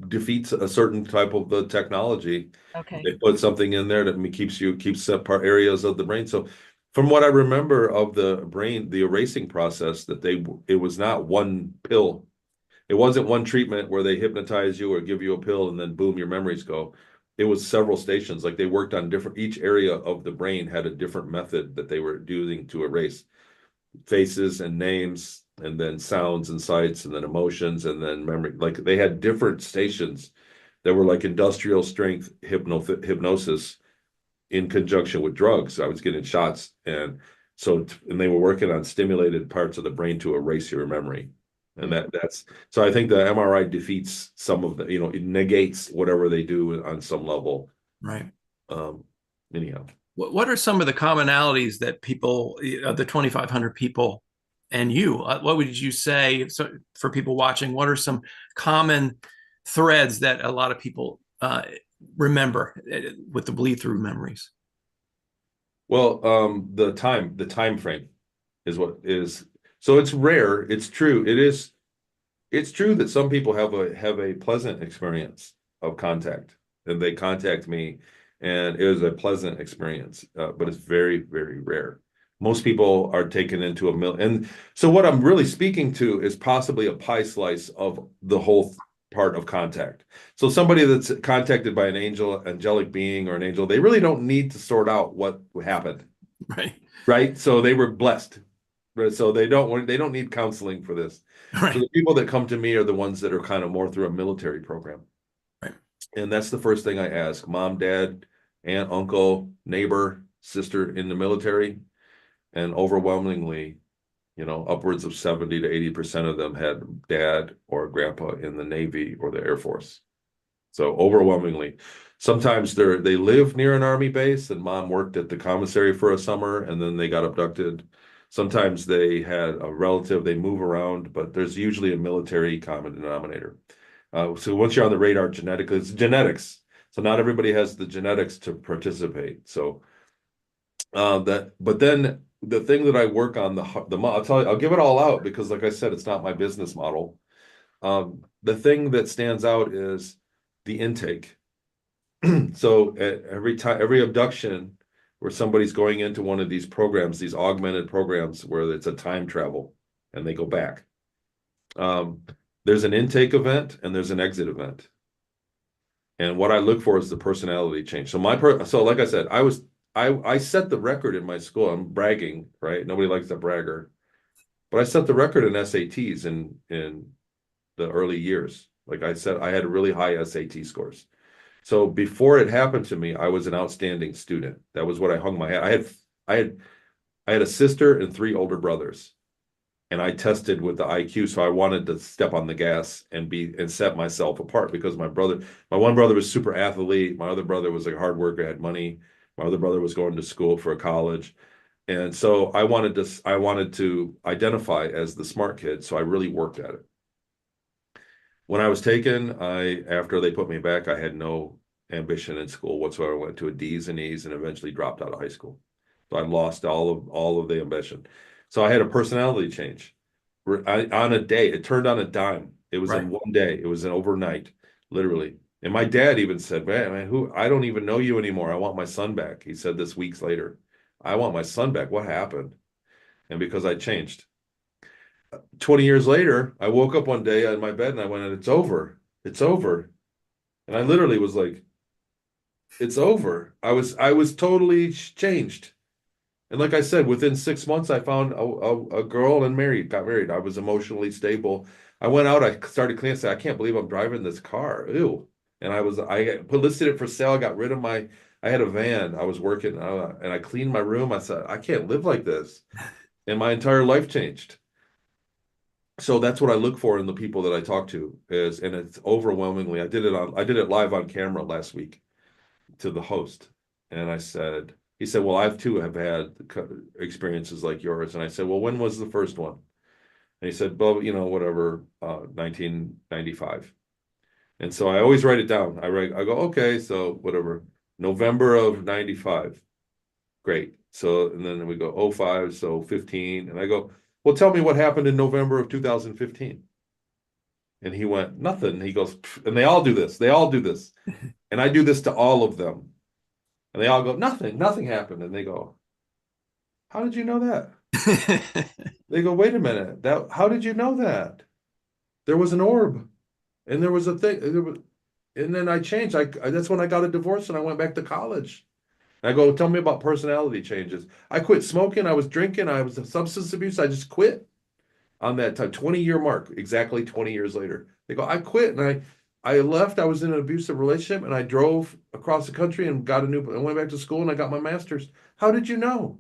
defeats a certain type of the technology. Okay. They put something in there that keeps apart areas of the brain. So from what I remember of the brain, the erasing process, it was not one pill. It wasn't one treatment where they hypnotize you or give you a pill and then boom, your memories go. It was several stations. Like they worked on each area of the brain had a different method that they were using to erase faces and names, and then sounds and sights, and then emotions, and then memory. Like they had different stations that were like industrial strength hypnosis in conjunction with drugs. I was getting shots, and they were working on stimulated parts of the brain to erase your memory. And that's so I think the MRI defeats some of the, it negates whatever they do on some level. Right. Anyhow. What are some of the commonalities that people, the 2,500 people and you, what would you say for people watching? What are some common threads that a lot of people remember with the bleed through memories? Well, the time frame is what is, so it's rare. It's true. It's true that some people have a pleasant experience of contact, and they contact me and it was a pleasant experience, but it's very, very rare. Most people are taken into and so what I'm really speaking to is possibly a pie slice of the whole part of contact. So somebody that's contacted by an angelic being or an angel, they really don't need to sort out what happened. Right. So they were blessed. So they don't need counseling for this. Right. So the people that come to me are the ones that are kind of more through a military program. Right. And that's the first thing I ask: mom, dad, aunt, uncle, neighbor, sister in the military. And overwhelmingly, upwards of 70 to 80% of them had dad or grandpa in the Navy or the Air Force. So overwhelmingly. Sometimes they live near an army base and mom worked at the commissary for a summer and then they got abducted. Sometimes they had a relative, they move around, but there's usually a military common denominator. So once you're on the radar genetically, it's genetics. So not everybody has the genetics to participate. So but then the thing that I work on, I'll tell you, I'll give it all out because like I said, it's not my business model. The thing that stands out is the intake. So at every abduction where somebody's going into one of these programs, these augmented programs where it's a time travel and they go back, there's an intake event and there's an exit event. And what I look for is the personality change. So like I said, I set the record in my school. I'm bragging, right? Nobody likes a bragger, but I set the record in SATs in the early years. Like I said, I had really high SAT scores. So before it happened to me, I was an outstanding student. That was what I hung my hat. I had a sister and 3 older brothers, and I tested with the IQ. So I wanted to step on the gas and set myself apart because my one brother was super athlete. My other brother was a hard worker, had money. My other brother was going to school for a college. And so I wanted to identify as the smart kid. So I really worked at it. When I was taken, after they put me back, I had no ambition in school whatsoever. I went to a D's and E's and eventually dropped out of high school. So I lost all of the ambition. So I had a personality change. On a day, it turned on a dime. It was in one day. It was an overnight, literally. And my dad even said, man, I don't even know you anymore. I want my son back. He said this weeks later. I want my son back. What happened? And because I changed. 20 years later, I woke up one day in my bed and I went, it's over. It's over. And I literally was like, it's over. I was totally changed. And like I said, within 6 months, I found a girl and got married. I was emotionally stable. I went out, I started cleaning, I said, I can't believe I'm driving this car. Ew. And I listed it for sale. I got rid of I had a van. I was working and I cleaned my room. I said, I can't live like this. And my entire life changed. So that's what I look for in the people that I talk to and it's overwhelmingly, I did it live on camera last week to the host. And he said, well, I've too have had experiences like yours. And I said, well, when was the first one? And he said, well, whatever, 1995. And so I always write it down. I go, okay, so whatever, November of 95. Great. So, and then we go 05, so 15. And I go, well, tell me what happened in November of 2015. And he went, nothing. He goes, and they all do this. They all do this. And I do this to all of them. And they all go, nothing happened. And they go, how did you know that? They go, wait a minute. How did you know that? There was an orb and there was a thing. And then I changed. That's when I got a divorce and I went back to college. And I go, tell me about personality changes. I quit smoking. I was drinking. I was a substance abuse. I just quit on that time, 20-year mark, exactly 20 years later. They go, I quit and I left. I was in an abusive relationship and I drove across the country and and went back to school and I got my master's. How did you know?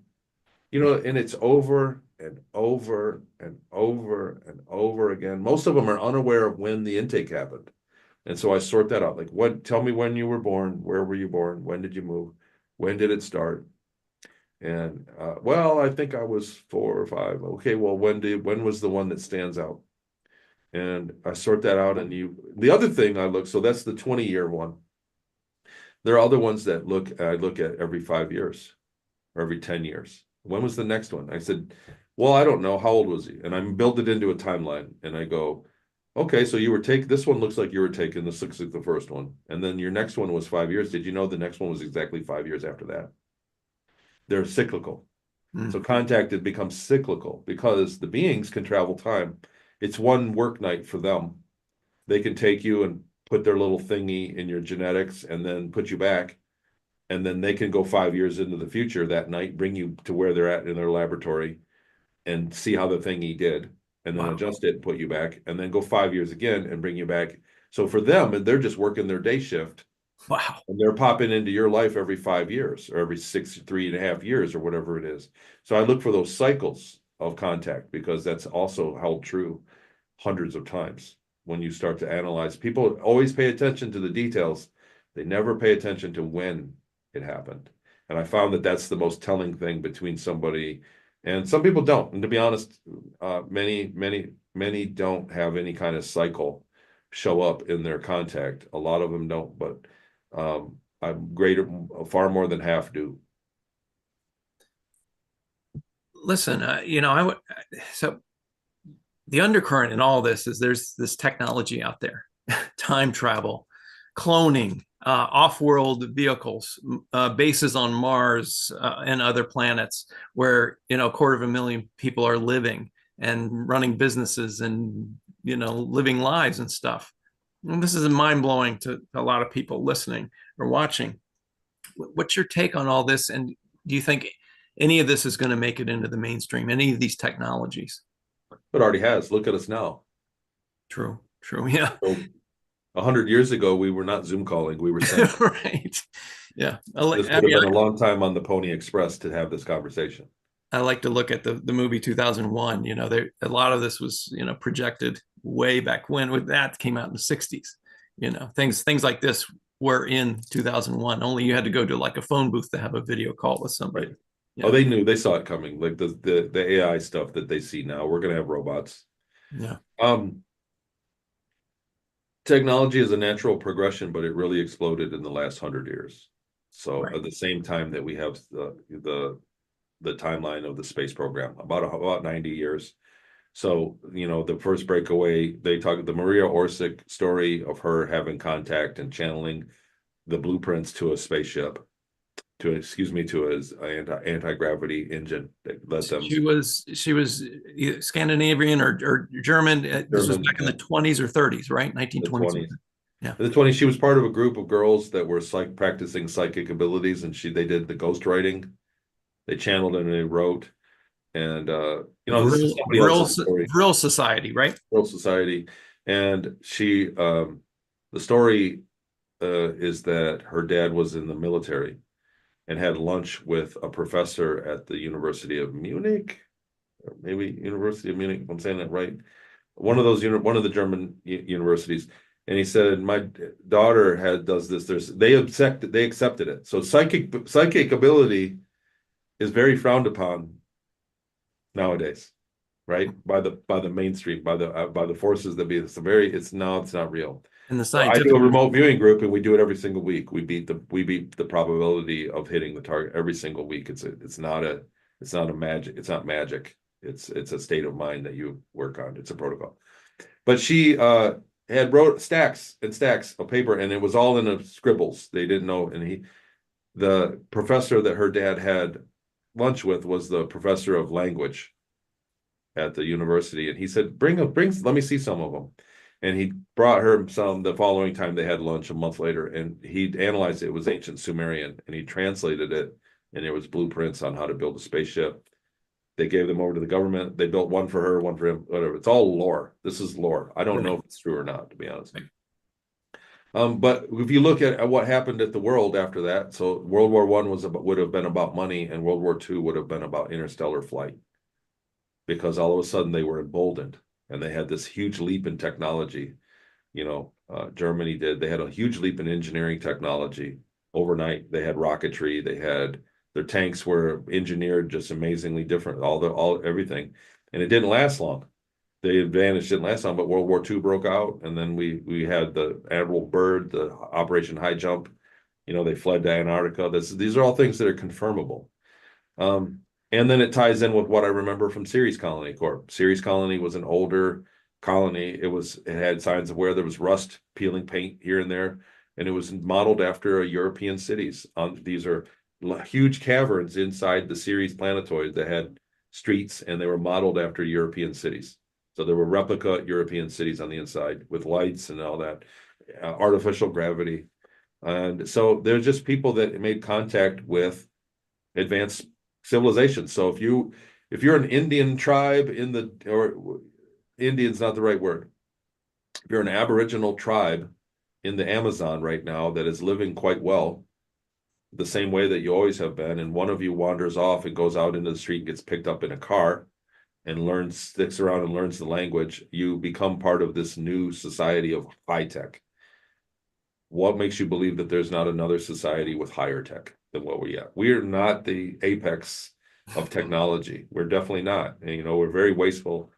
And it's over and over and over and over again. Most of them are unaware of when the intake happened. And so I sort that out. Like, tell me when you were born, where were you born? When did you move? When did it start? And well, I think I was 4 or 5. Okay, well, when was the one that stands out? And I sort that out. And the other thing so that's the 20-year one. There are other ones that I look at every 5 years or every 10 years. When was the next one? I said, well, I don't know. How old was he? And I build it into a timeline. And I go, okay, so this one looks like you were taken. This looks like the first one. And then your next one was 5 years. Did you know the next one was exactly 5 years after that? They're cyclical. So contact, it becomes cyclical because the beings can travel time. It's one work night for them. They can take you and put their little thingy in your genetics and then put you back. And then they can go 5 years into the future that night, bring you to where they're at in their laboratory and see how the thingy did, and then adjust it and put you back, and then go 5 years again and bring you back. So for them, they're just working their day shift. Wow. And they're popping into your life every 5 years or every 3.5 years or whatever it is. So I look for those cycles of contact because that's also held true hundreds of times when you start to analyze. People always pay attention to the details, They never pay attention to when it happened. And I found that that's the most telling thing between somebody, and some people don't. And to be honest, many don't have any kind of cycle show up in their contact. A lot of them don't, but I'm greater, far more than half do. Listen, so the undercurrent in all this is there's this technology out there, time travel, cloning, off-world vehicles, bases on Mars and other planets where, a quarter of a million people are living and running businesses and, living lives and stuff. And this is mind-blowing to a lot of people listening or watching. What's your take on all this? And do you think any of this is going to make it into the mainstream, any of these technologies? It already has. Look at us now. True. Yeah. So 100 years ago, we were not Zoom calling. We were saying, right. Yeah. this would have been a long time on the Pony Express to have this conversation. I like to look at the movie 2001. A lot of this was, projected way back when that came out in the 60s. Things like this were in 2001. Only you had to go to like a phone booth to have a video call with somebody. Right. Yeah. Oh, they saw it coming. Like the AI stuff that they see now. We're going to have robots. Yeah. Technology is a natural progression, but it really exploded in the last 100 years. So right. At the same time that we have the timeline of the space program, about 90 years. So, the first breakaway, they talk the Maria Orsic story of her having contact and channeling the blueprints to a spaceship, to an anti-gravity engine that let them. She was Scandinavian or German. This was back in the 20s or 30s, right? 1920s. Yeah. In the 20s, she was part of a group of girls that were practicing psychic abilities, and they did the ghostwriting. They channeled and they wrote. And Real Society, right? Real Society. And she the story is that her dad was in the military and had lunch with a professor at the University of Munich, or maybe University of Munich, if I'm saying that right. One of the German universities. And he said, my daughter does this. They accepted it. So psychic ability is very frowned upon nowadays, right? By the mainstream, by the forces that be. It's not real. And the scientific. I do a remote viewing group, and we do it every single week. We beat the probability of hitting the target every single week. It's not magic. It's not magic. It's a state of mind that you work on. It's a protocol. But she had wrote stacks and stacks of paper, and it was all in the scribbles. They didn't know, and the professor that her dad had lunch with was the professor of language at the university, and he said, bring let me see some of them. And he brought her some the following time they had lunch a month later, and he analyzed it. It was ancient Sumerian, and he translated it, and there was blueprints on how to build a spaceship. They gave them over to the government. They built one for her, one for him, whatever. It's all lore. This is lore. I don't know if it's true or not, to be honest. But if you look at what happened at the world after that, so World War I would have been about money, and World War II would have been about interstellar flight, because all of a sudden they were emboldened and they had this huge leap in technology. Germany did. They had a huge leap in engineering technology overnight. They had rocketry. They had their tanks were engineered just amazingly different. Everything, and it didn't last long. The advantage didn't last long, but World War II broke out, and then we had the Admiral Byrd, the Operation High Jump. They fled to Antarctica. These are all things that are confirmable. And then it ties in with what I remember from Ceres Colony Corp. Ceres Colony was an older colony. It had signs of where there was rust, peeling paint here and there, and it was modeled after European cities. These are huge caverns inside the Ceres planetoid that had streets, and they were modeled after European cities. So there were replica European cities on the inside with lights and all that, artificial gravity. And so there's just people that made contact with advanced civilization. So if you're an Indian tribe or Indian's not the right word. If you're an Aboriginal tribe in the Amazon right now that is living quite well, the same way that you always have been, and one of you wanders off and goes out into the street and gets picked up in a car and sticks around and learns the language, you become part of this new society of high tech. What makes you believe that there's not another society with higher tech than what we have? We are not the apex of technology. We're definitely not. And, we're very wasteful.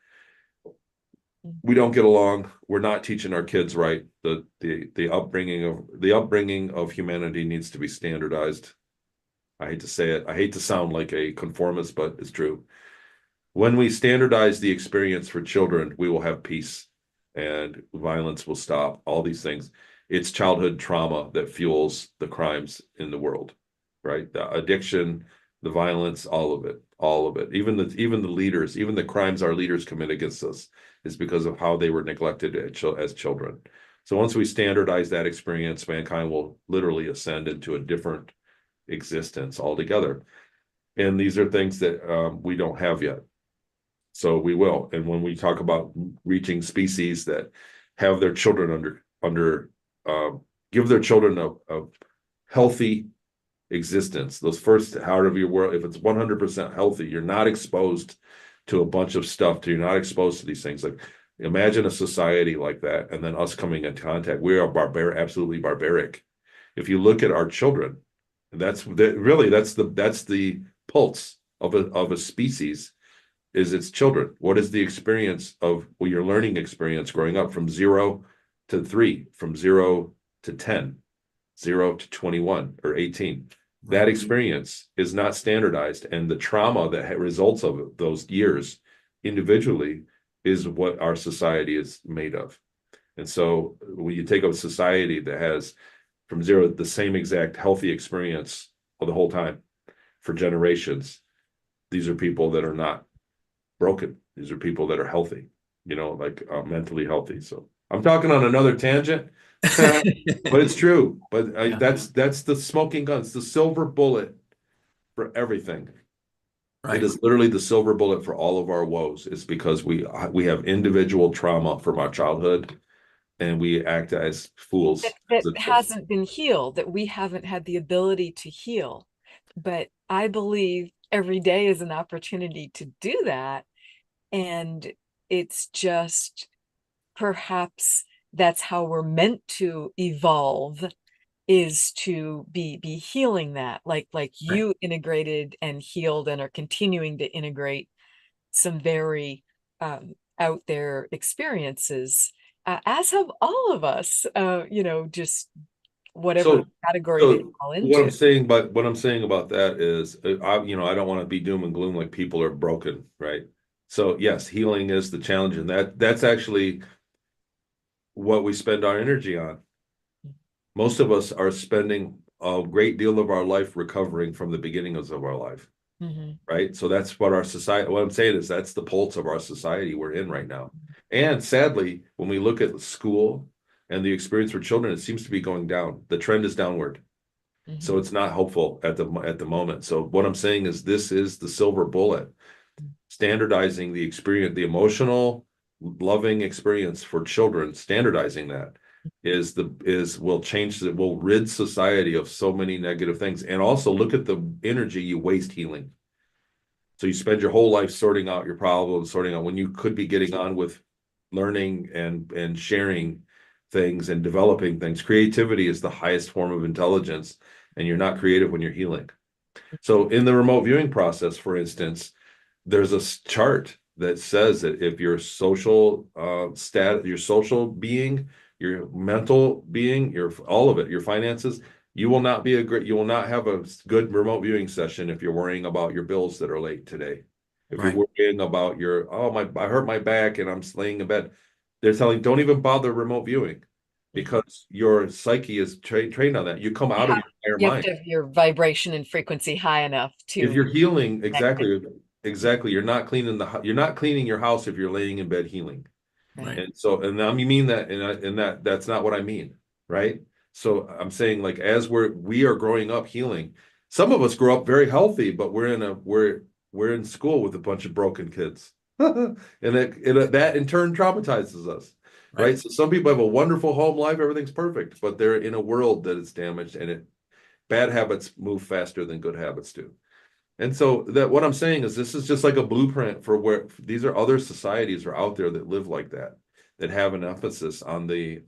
We don't get along. We're not teaching our kids right. The upbringing of humanity needs to be standardized. I hate to say it. I hate to sound like a conformist, but it's true. When we standardize the experience for children, we will have peace and violence will stop. All these things. It's childhood trauma that fuels the crimes in the world, right? The addiction, the violence, all of it, all of it. Even the leaders, even the crimes our leaders commit against us is because of how they were neglected as children. So once we standardize that experience, mankind will literally ascend into a different existence altogether. And these are things that we don't have yet. So we will. And when we talk about reaching species that have their children give their children a healthy existence, those first out of your world, if it's 100% healthy, you're not exposed to a bunch of stuff, you're not exposed to these things. Like imagine a society like that, and then us coming in contact. We are absolutely barbaric. If you look at our children, that's the pulse of a species. Is its children. What is the experience of your learning experience growing up from 0 to 3, from 0 to 10, 0 to 21 or 18? That experience is not standardized, and the trauma that results of those years individually is what our society is made of. And so when you take a society that has from 0 the same exact healthy experience the whole time for generations, these are people that are not broken. These are people that are healthy, mentally healthy. So I'm talking on another tangent, but it's true. But that's the smoking gun. It's the silver bullet for everything. Right. It is literally the silver bullet for all of our woes. It's because we have individual trauma from our childhood, and we act as fools. That hasn't been healed, that we haven't had the ability to heal. But I believe every day is an opportunity to do that. And it's just perhaps that's how we're meant to evolve, is to be healing that, like you integrated and healed and are continuing to integrate some very out there experiences, as have all of us, just whatever category they fall into. What I'm saying about that is, I don't want to be doom and gloom, like people are broken, right? So yes, healing is the challenge, and that's actually what we spend our energy on. Most of us are spending a great deal of our life recovering from the beginnings of our life, right? So that's what our society, what I'm saying is that's the pulse of our society we're in right now. And sadly, when we look at school and the experience for children, it seems to be going down. The trend is downward. So it's not hopeful at the moment. So what I'm saying is this is the silver bullet. Standardizing the experience, the emotional, loving experience for children, standardizing that will rid society of so many negative things. And also look at the energy you waste healing. So you spend your whole life sorting out your problems, sorting out when you could be getting on with learning and sharing things and developing things. Creativity is the highest form of intelligence, and you're not creative when you're healing. So in the remote viewing process, for instance, there's a chart that says that if your social your social being, your mental being, all of it, your finances, you will not have a good remote viewing session if you're worrying about your bills that are late today. If you're worrying about I hurt my back and I'm laying in bed, they're telling don't even bother remote viewing, because your psyche is trained on that. You come out of your you mind. have to have your vibration and frequency high enough to. If you're healing, exactly, you're not cleaning your house if you're laying in bed healing. Right. And so, and I mean that, and that's not what I mean, right? So I'm saying, like, as we are growing up healing, some of us grow up very healthy, but we're in school with a bunch of broken kids, and that in turn traumatizes us, right? So some people have a wonderful home life, everything's perfect, but they're in a world that is damaged, and bad habits move faster than good habits do. And so what I'm saying is this is just like a blueprint for where these are other societies are out there that live like that that have an emphasis on the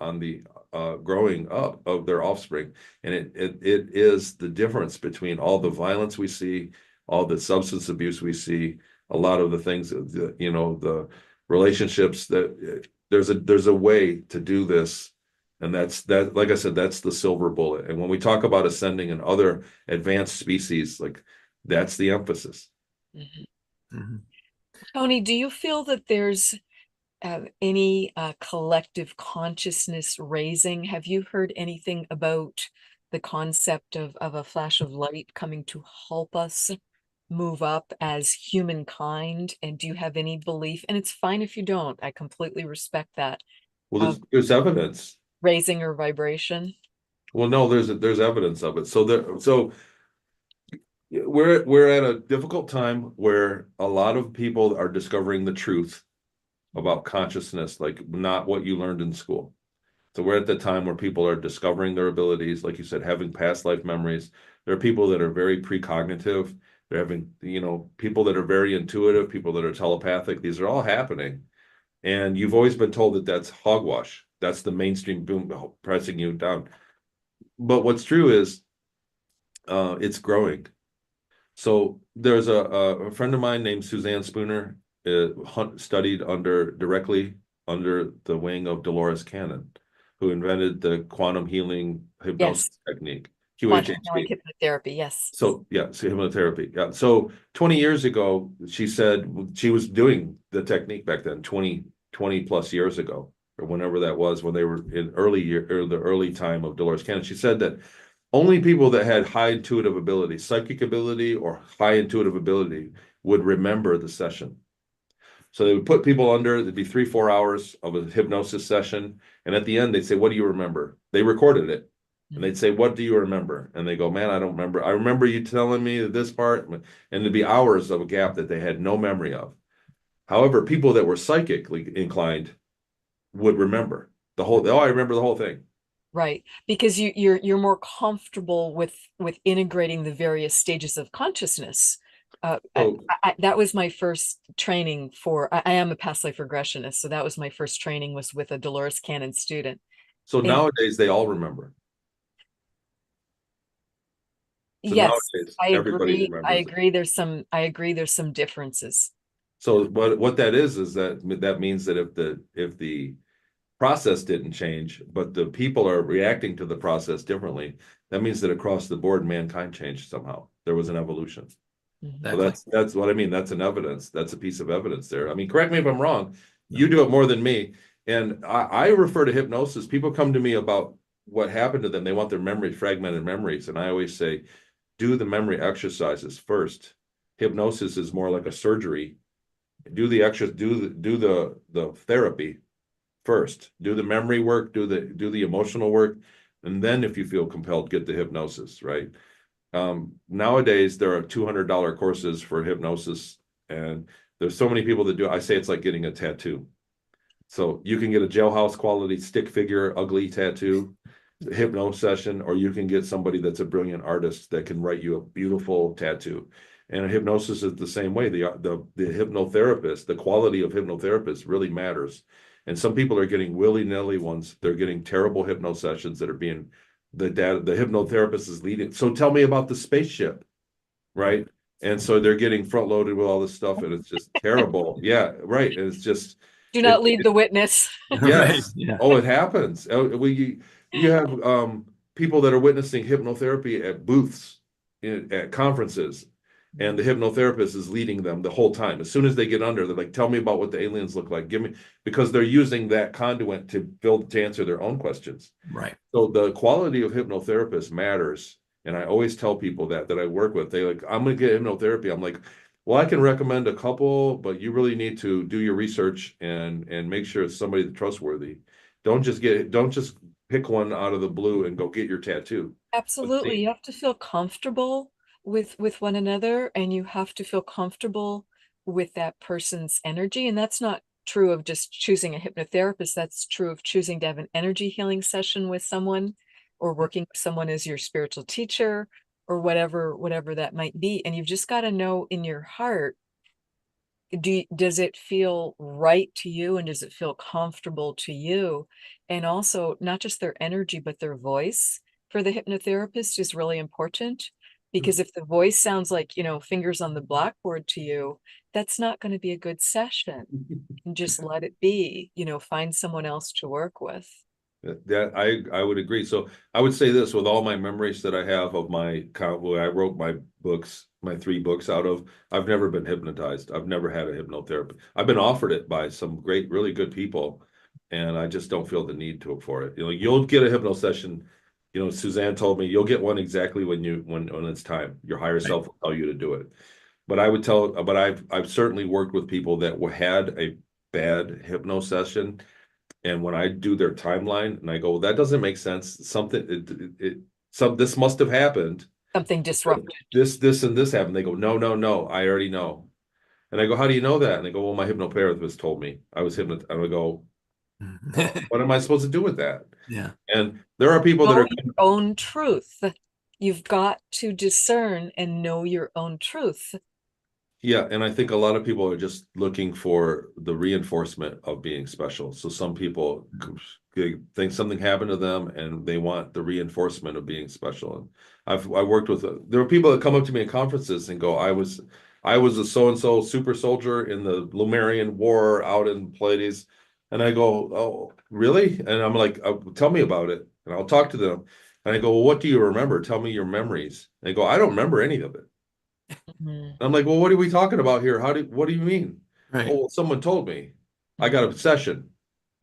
growing up of their offspring. And it is the difference between all the violence we see, all the substance abuse we see, a lot of the things, the relationships that there's a way to do this. And that, like I said, that's the silver bullet. And when we talk about ascending and other advanced species, like that's the emphasis. Mm-hmm. Mm-hmm. Tony, do you feel that there's any collective consciousness raising? Have you heard anything about the concept of a flash of light coming to help us move up as humankind? And do you have any belief? And it's fine if you don't. I completely respect that. Well, there's evidence. Raising or vibration? Well, no, there's evidence of it. So we're at a difficult time where a lot of people are discovering the truth about consciousness, like not what you learned in school. So we're at the time where people are discovering their abilities, like you said, having past life memories. There are people that are very precognitive. They're having, people that are very intuitive, people that are telepathic. These are all happening. And you've always been told that that's hogwash. That's the mainstream boom pressing you down. But what's true is it's growing. So there's a friend of mine named Suzanne Spooner, studied directly under the wing of Dolores Cannon, who invented the quantum healing hypnosis technique, Quantum healing QHHT. hypnotherapy, yes. So hypnotherapy. Yeah. So 20 years ago, she said she was doing the technique back then, 20 plus years ago, or whenever that was, when they were in the early time of Dolores Cannon. She said that only people that had high intuitive ability, psychic ability or high intuitive ability would remember the session. So they would put people under, it'd be 3-4 hours of a hypnosis session. And at the end, they'd say, what do you remember? They recorded it. And they'd say, what do you remember? And they go, man, I don't remember. I remember you telling me this part. And there'd be hours of a gap that they had no memory of. However, people that were psychically inclined would remember the whole, I remember the whole thing. Right, because you're more comfortable with integrating the various stages of consciousness. That was my first training for. I am a past life regressionist, so that was my first training was with a Dolores Cannon student. So nowadays they all remember. So Yes, nowadays I everybody agree. remembers. I agree. There's some differences. So what that is that means that if the process didn't change, but the people are reacting to the process differently, that means that across the board, mankind changed somehow. There was an evolution. Exactly. So that's what I mean. That's an evidence. That's a piece of evidence there. I mean, correct me if I'm wrong. You do it more than me. And I refer to hypnosis. People come to me about what happened to them. They want their fragmented memories. And I always say, do the memory exercises first. Hypnosis is more like a surgery. Do the therapy first. Do the memory work, do the emotional work, and then if you feel compelled, get the hypnosis, right? Nowadays there are $200 courses for hypnosis, and there's so many people that do. I say it's like getting a tattoo. So you can get a jailhouse quality stick figure ugly tattoo, hypno session, or you can get somebody that's a brilliant artist that can write you a beautiful tattoo. And hypnosis is the same way. The hypnotherapist, the quality of hypnotherapist really matters. And some people are getting willy-nilly ones. They're getting terrible hypno sessions that are being the hypnotherapist is leading. So tell me about the spaceship, right? And so they're getting front loaded with all this stuff, and it's just terrible. Yeah, right. And it's just Do not lead the witness. yes. Right. Yeah. Oh, it happens. You have people that are witnessing hypnotherapy at booths at conferences, and the hypnotherapist is leading them the whole time. As soon as they get under, they're like, tell me about what the aliens look like. Give me, because they're using that conduit to answer their own questions. Right. So the quality of hypnotherapists matters. And I always tell people that I work with, they like, I'm going to get hypnotherapy. I'm like, well, I can recommend a couple, but you really need to do your research and make sure it's somebody that's trustworthy. Don't just pick one out of the blue and go get your tattoo. Absolutely. You have to feel comfortable with one another, and you have to feel comfortable with that person's energy. And that's not true of just choosing a hypnotherapist. That's true of choosing to have an energy healing session with someone, or working with someone as your spiritual teacher, or whatever that might be. And you've just got to know in your heart, does it feel right to you, and does it feel comfortable to you? And also, not just their energy, but their voice for the hypnotherapist is really important, because if the voice sounds like, fingers on the blackboard to you, that's not going to be a good session. And just let it be, find someone else to work with. That I would agree. So I would say this, with all my memories that I have of my where I wrote my books, my 3 books out of, I've never been hypnotized. I've never had a hypnotherapy. I've been offered it by some great, really good people, and I just don't feel the need for it. You'll get a hypno session. Suzanne told me you'll get one exactly when it's time. Your higher self will tell you to do it. But I've certainly worked with people that had a bad hypno session. And when I do their timeline and I go, that doesn't make sense. This must have happened. Something disrupted. This, and this happened. They go, no, no, no, I already know. And I go, how do you know that? And they go, well, my hypnotherapist told me I was hypnotized. And I go, what am I supposed to do with that? Yeah. And there are people that are your own truth. You've got to discern and know your own truth. Yeah, and I think a lot of people are just looking for the reinforcement of being special. So some people think something happened to them and they want the reinforcement of being special. And I worked with there are people that come up to me at conferences and go, I was a so-and-so super soldier in the Lumerian War out in Pleiades. And I go, oh, really? And I'm like, tell me about it. And I'll talk to them. And I go, well, what do you remember? Tell me your memories. And they go, I don't remember any of it. I'm like, well, what are we talking about here? What do you mean? Right. Oh, well, someone told me. I got a session.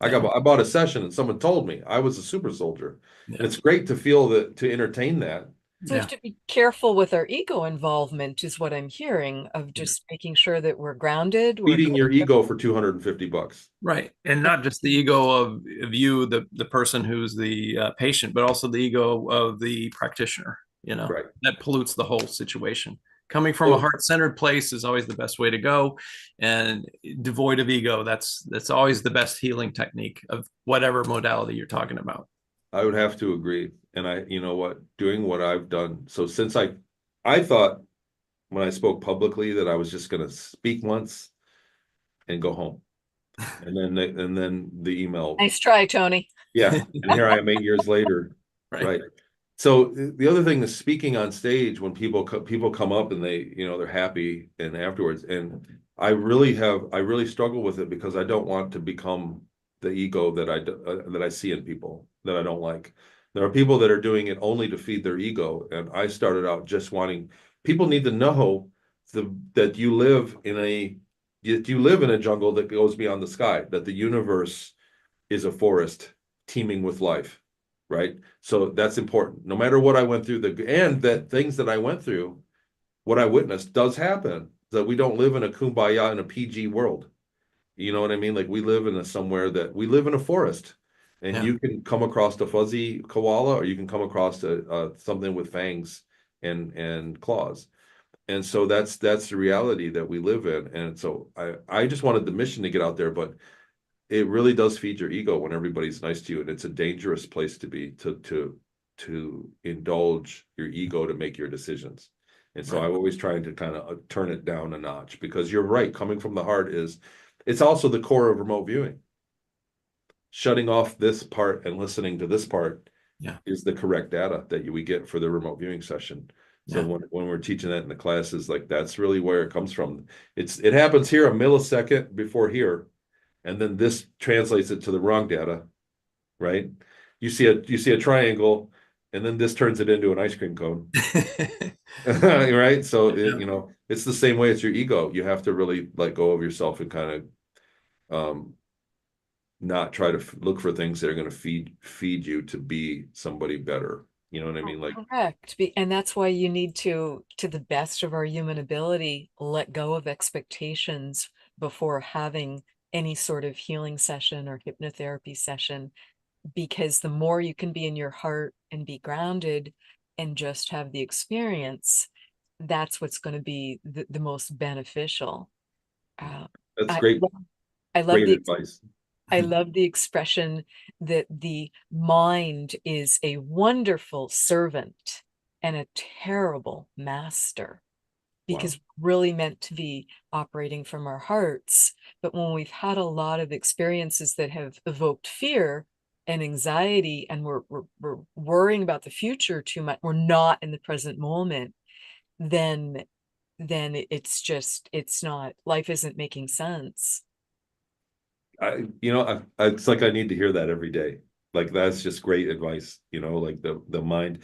I bought a session and someone told me I was a super soldier. Yeah. And it's great to feel that, to entertain that. So we have to be careful with our ego involvement, is what I'm hearing, of just making sure that we're grounded. Feeding your ego for $250. Right. And not just the ego of you, the person who's the patient, but also the ego of the practitioner, Right. That pollutes the whole situation. Coming from a heart-centered place is always the best way to go, and devoid of ego, that's always the best healing technique of whatever modality you're talking about. I would have to agree. And doing what I've done. So since I thought when I spoke publicly that I was just going to speak once and go home. And then the email. Nice try, Tony. Yeah. And here I am 8 years later. Right. So the other thing is speaking on stage when people come up and they're happy, and afterwards, and I really struggle with it because I don't want to become the ego that I see in people that I don't like. There are people that are doing it only to feed their ego, and I started out just wanting people need to know that you live in a jungle that goes beyond the sky, that the universe is a forest teeming with life. Right. So that's important. No matter what I went through, and that things that I went through, what I witnessed does happen, that we don't live in a kumbaya in a PG world. You know what I mean? Like we live in a forest, and you can come across a fuzzy koala, or you can come across something with fangs and claws. And so that's the reality that we live in. And so I just wanted the mission to get out there, but it really does feed your ego when everybody's nice to you, and it's a dangerous place to be, to indulge your ego to make your decisions. And so I'm always trying to kind of turn it down a notch, because you're right, coming from the heart it's also the core of remote viewing. Shutting off this part and listening to this part is the correct data that we get for the remote viewing session. So when we're teaching that in the classes, like that's really where it comes from. It happens here a millisecond before here. And then this translates it to the wrong data, right? You see a triangle, and then this turns it into an ice cream cone, right? So it's the same way. It's your ego. You have to really let go of yourself and kind of not try to look for things that are going to feed you to be somebody better. You know what I mean? Like, correct. And that's why you need to the best of our human ability, let go of expectations before having any sort of healing session or hypnotherapy session, because the more you can be in your heart and be grounded and just have the experience, that's what's going to be the most beneficial. that's great. I love great advice. I love the expression that the mind is a wonderful servant and a terrible master. because we're really meant to be operating from our hearts. But when we've had a lot of experiences that have evoked fear and anxiety, and we're worrying about the future too much, we're not in the present moment, then it's not, life isn't making sense. It's like I need to hear that every day. Like that's just great advice, like the mind,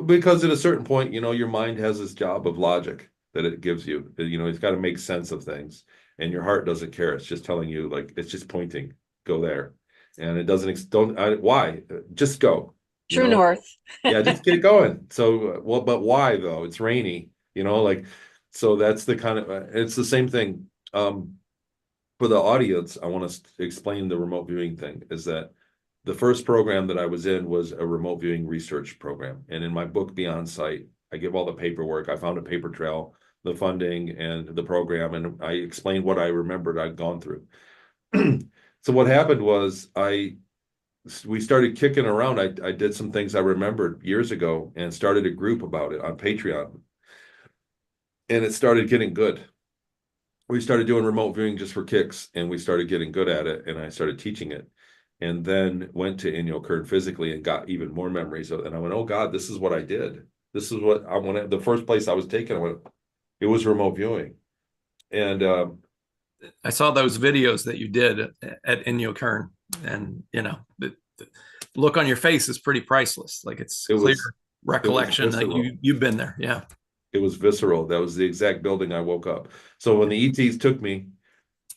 because at a certain point, your mind has this job of logic that it gives you. It's got to make sense of things, and your heart doesn't care. It's just telling you, like, it's just pointing, go there, and it doesn't. Why? Just go. True north. Yeah, just get going. So, well, but why though? It's rainy, like, so that's the kind of, it's the same thing. For the audience, I want to explain the remote viewing thing is that the first program that I was in was a remote viewing research program. And in my book, Beyond Sight, I give all the paperwork. I found a paper trail, the funding and the program, and I explained what I remembered I'd gone through. So what happened was we started kicking around. I did some things I remembered years ago and started a group about it on Patreon. And it started getting good. We started doing remote viewing just for kicks, and we started getting good at it, and I started teaching it, and then went to Kern physically and got even more memories of it. And I went, oh God, this is what I did. This is what I wanted. The first place I was taken, I went, it was remote viewing. And I saw those videos that you did at Kern, and the look on your face is pretty priceless. Like it's clear recollection that you've been there. Yeah. It was visceral. That was the exact building I woke up. So when the ETs took me,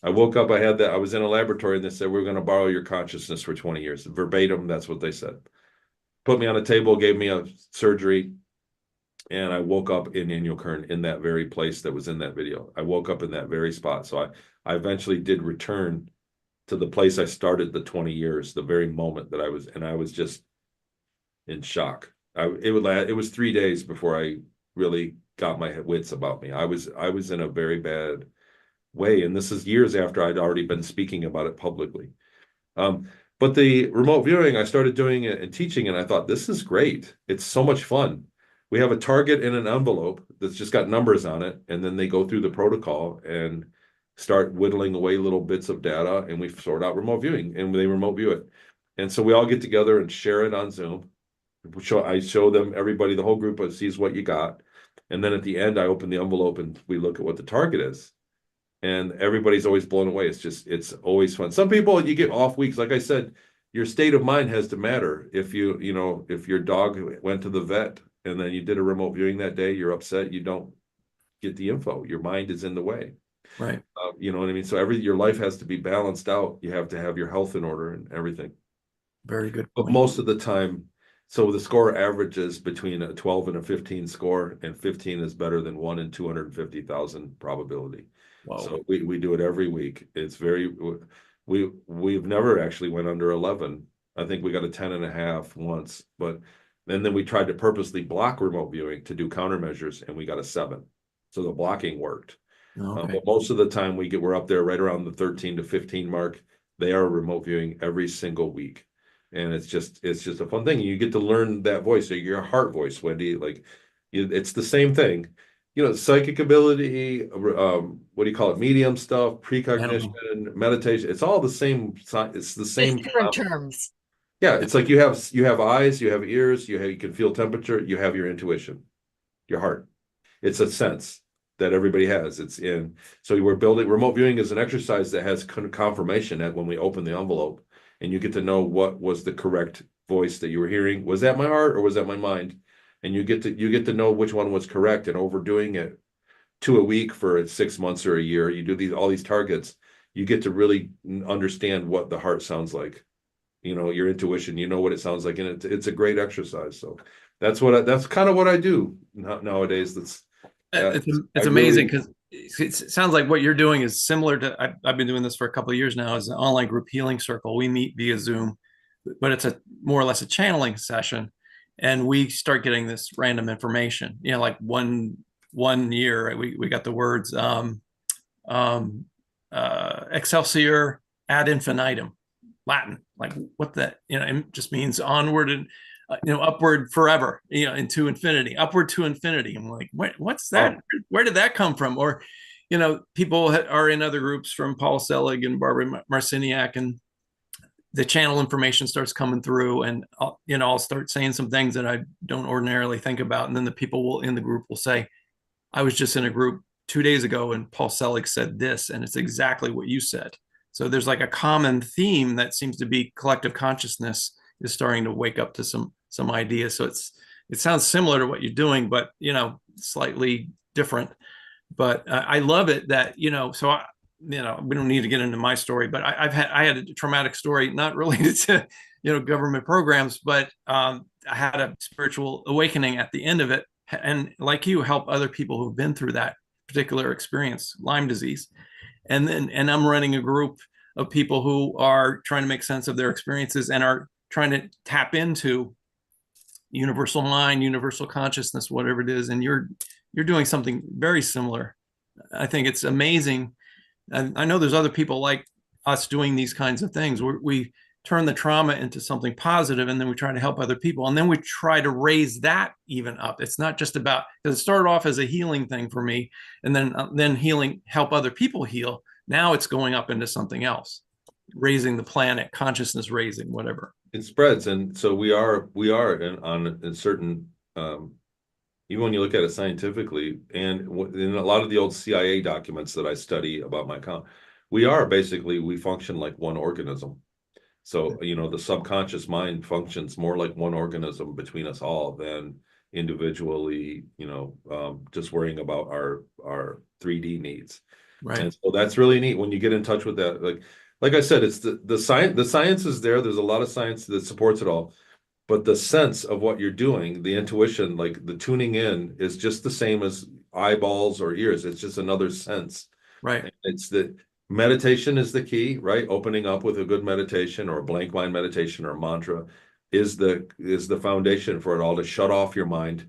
I woke up, I was in a laboratory, and they said, we're going to borrow your consciousness for 20 years. Verbatim, that's what they said. Put me on a table, gave me a surgery, and I woke up in Kern in that very place that was in that video. I woke up in that very spot. So I eventually did return to the place I started the 20 years, the very moment that I was just in shock. It was 3 days before I really got my wits about me. I was in a very bad way, and this is years after I'd already been speaking about it publicly. But the remote viewing, I started doing it and teaching, and I thought, this is great. It's so much fun. We have a target in an envelope that's just got numbers on it, and then they go through the protocol and start whittling away little bits of data, and we sort out remote viewing, and they remote view it. And so we all get together and share it on Zoom. I show them, everybody, the whole group sees what you got. And then at the end, I open the envelope and we look at what the target is. And everybody's always blown away. It's always fun. Some people, you get off weeks. Like I said, your state of mind has to matter. If if your dog went to the vet and then you did a remote viewing that day, you're upset, you don't get the info. Your mind is in the way. Right. You know what I mean? So your life has to be balanced out. You have to have your health in order and everything. Very good point. But most of the time, so the score averages between a 12 and a 15 score, and 15 is better than 1 in 250,000 probability. Wow. So we do it every week. It's we've never actually went under 11. I think we got a 10.5 once, and then we tried to purposely block remote viewing to do countermeasures, and we got a 7. So the blocking worked. Okay. But most of the time we're up there right around the 13 to 15 mark. They are remote viewing every single week. And it's just a fun thing. You get to learn that voice, so your heart voice, Wendy. Like, it's the same thing. Psychic ability. What do you call it? Medium stuff, precognition, meditation. It's all the same. It's the same. Just different terms. Yeah, it's like you have eyes, you have ears, you can feel temperature. You have your intuition, your heart. It's a sense that everybody has. So we're building remote viewing is an exercise that has confirmation that when we open the envelope. And you get to know what was the correct voice that you were hearing. Was that my heart or was that my mind? And you get to know which one was correct. And overdoing it to a week for 6 months or a year, you do all these targets. You get to really understand what the heart sounds like. Your intuition. You know what it sounds like, and it's a great exercise. So that's kind of what I do nowadays. It's amazing because it sounds like what you're doing is similar to, I've been doing this for a couple of years now as an online group healing circle. We meet via Zoom, but it's more or less a channeling session. And we start getting this random information, like one year we got the words, Excelsior ad infinitum, Latin, like what that, it just means onward. And upward forever, into infinity, upward to infinity. I'm like, what's that? Oh, Where did that come from? Or, people are in other groups from Paul Selig and Barbara Marciniak, and the channel information starts coming through, and I'll start saying some things that I don't ordinarily think about. And then the people in the group will say, I was just in a group 2 days ago and Paul Selig said this, and it's exactly what you said. So there's like a common theme that seems to be collective consciousness is starting to wake up to some ideas. So it sounds similar to what you're doing, but slightly different. But I love it that So we don't need to get into my story, but I had a traumatic story not related to government programs, but I had a spiritual awakening at the end of it, and like you, help other people who've been through that particular experience, Lyme disease, and I'm running a group of people who are trying to make sense of their experiences and are trying to tap into universal mind, universal consciousness, whatever it is. And you're doing something very similar. I think it's amazing. I know there's other people like us doing these kinds of things where we turn the trauma into something positive, and then we try to help other people, and then we try to raise that even up. It's not just about, because it started off as a healing thing for me, and then healing, help other people heal. Now it's going up into something else, raising the planet, consciousness raising, whatever. it spreads, and so we are on a certain, even when you look at it scientifically, and in a lot of the old CIA documents that I study about we function like one organism. So, the subconscious mind functions more like one organism between us all than individually, just worrying about our 3D needs. Right. And so that's really neat when you get in touch with that. Like I said, it's the science is there. There's a lot of science that supports it all. But the sense of what you're doing, the intuition, like the tuning in, is just the same as eyeballs or ears. It's just another sense. Right. It's the meditation is the key, right? Opening up with a good meditation or a blank mind meditation or a mantra is the foundation for it all, to shut off your mind,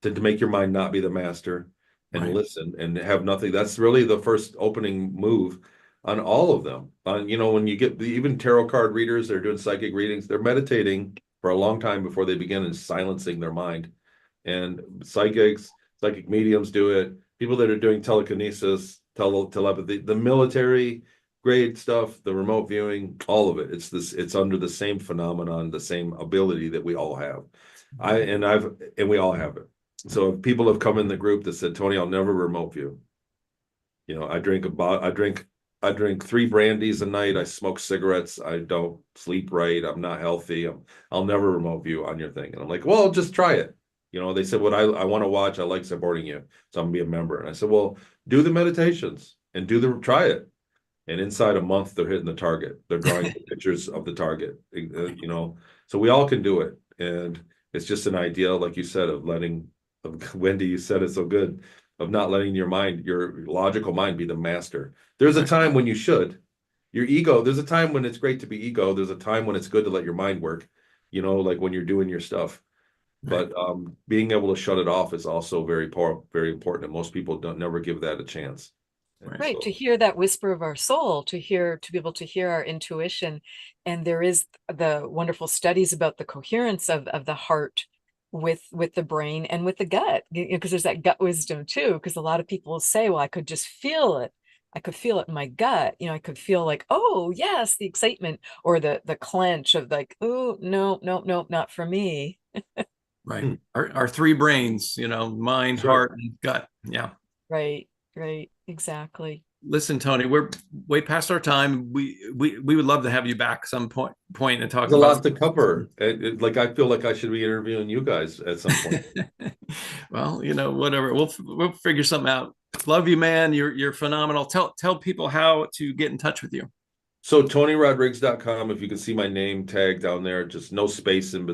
to make your mind not be the master, and Right. listen and have nothing. That's really the first opening move on all of them. When you get even tarot card readers, they're doing psychic readings, they're meditating for a long time before they begin in silencing their mind. And psychic mediums do it. People that are doing telekinesis, telepathy, the military grade stuff, the remote viewing, all of it. It's under the same phenomenon, the same ability that we all have. And we all have it. So if people have come in the group that said, Tony, I'll never remote view. I drink 3 brandies a night. I smoke cigarettes. I don't sleep right. I'm not healthy. I'll never remote view on your thing. And I'm like, well, just try it. They said, what I want to watch, I like supporting you, so I'm gonna be a member. And I said, well, do the meditations and try it. And inside a month, they're hitting the target. They're drawing pictures of the target, so we all can do it. And it's just an idea, like you said, Wendy, you said it so good, of not letting your logical mind be the master. There's a time when you should. Your ego, there's a time when it's great to be ego. There's a time when it's good to let your mind work, like when you're doing your stuff. But being able to shut it off is also very important. And most people never give that a chance. Right. To hear that whisper of our soul, to be able to hear our intuition. And there is the wonderful studies about the coherence of the heart with the brain and with the gut, because there's that gut wisdom too. Because a lot of people say, well, I could just feel it. I could feel it in my gut. I could feel like, oh yes, the excitement, or the clench of like, oh no, not for me. Right. Our 3 brains, mind, Sure. heart, and gut. Yeah. Right. Exactly. Listen, Tony, we're way past our time. We would love to have you back some point and talk There's a about lot to cover. I feel like I should be interviewing you guys at some point. Well, whatever. We'll figure something out. Love you, man. You're phenomenal. Tell people how to get in touch with you. So TonyRodrigues.com, if you can see my name tag down there, just no space in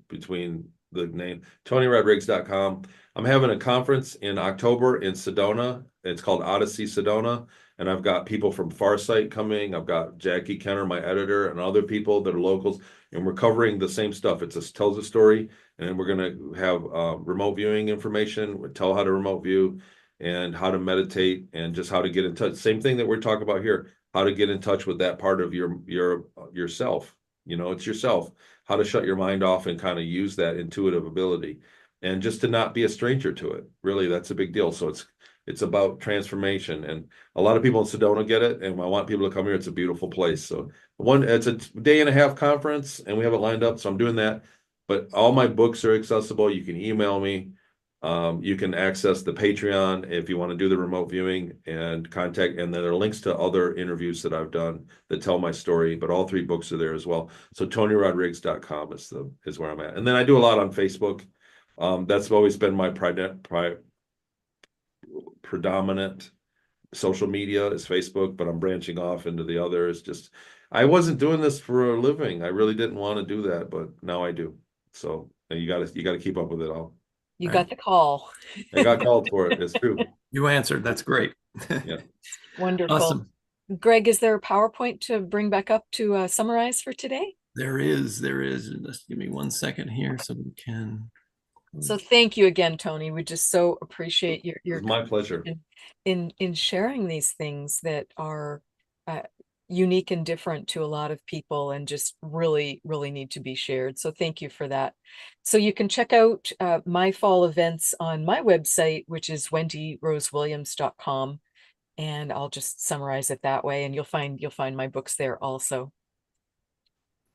between the name, TonyRodrigues.com. I'm having a conference in October in Sedona. It's called Odyssey Sedona. And I've got people from Farsight coming. I've got Jackie Kenner, my editor, and other people that are locals. And we're covering the same stuff. It tells a story. And then we're going to have remote viewing information. We'll tell how to remote view and how to meditate and just how to get in touch. Same thing that we're talking about here, how to get in touch with that part of yourself You know, it's yourself, how to shut your mind off and kind of use that intuitive ability and just to not be a stranger to it. Really, that's a big deal. So it's about transformation. And a lot of people in Sedona get it. And I want people to come here. It's a beautiful place. So it's a day and a half conference and we have it lined up. So I'm doing that. But all my books are accessible. You can email me. You can access the Patreon if you want to do the remote viewing and contact. And then there are links to other interviews that I've done that tell my story, but all 3 books are there as well. So TonyRodrigues.com is where I'm at. And then I do a lot on Facebook. That's always been my predominant social media is Facebook, but I'm branching off into the others. Just, I wasn't doing this for a living. I really didn't want to do that, but now I do. So you gotta keep up with it all. You got the call. I got called for it. It's true. You answered. That's great. Yeah. Wonderful. Awesome. Gregg, is there a PowerPoint to bring back up to summarize for today? There is. Just give me 1 second here so we can. So thank you again, Tony. We just so appreciate your It's my pleasure. in sharing these things that are unique and different to a lot of people and just really, really need to be shared. So thank you for that. So you can check out my fall events on my website, which is wendyrosewilliams.com. And I'll just summarize it that way. And you'll find my books there also.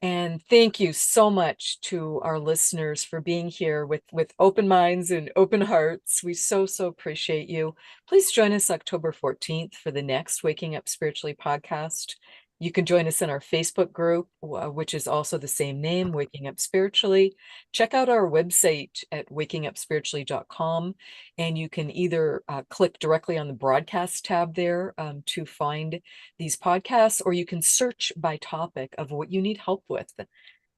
And thank you so much to our listeners for being here with open minds and open hearts. We so appreciate you. Please join us October 14th for the next Waking Up Spiritually podcast. You can join us in our Facebook group, which is also the same name, Waking Up Spiritually. Check out our website at wakingupspiritually.com, and you can either click directly on the broadcast tab there to find these podcasts, or you can search by topic of what you need help with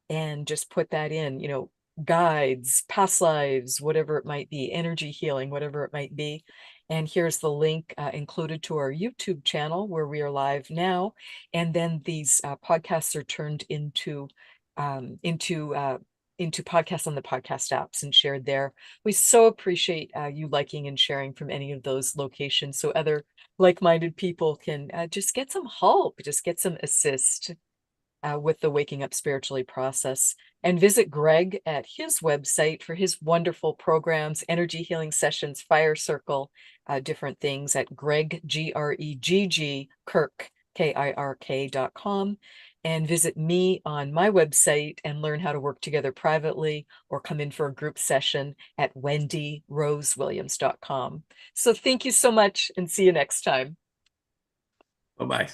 and just put that in, guides, past lives, whatever it might be, energy healing, whatever it might be. And here's the link included to our YouTube channel where we are live now. And then these podcasts are turned into podcasts on the podcast apps and shared there. We so appreciate you liking and sharing from any of those locations so other like-minded people can just get some help, just get some assist with the Waking Up Spiritually process. And visit Gregg at his website for his wonderful programs, energy healing sessions, fire circle, different things at Gregg, Gregg, Kirk, KIRK.com. And visit me on my website and learn how to work together privately or come in for a group session at wendyrosewilliams.com. So thank you so much and see you next time. Bye-bye.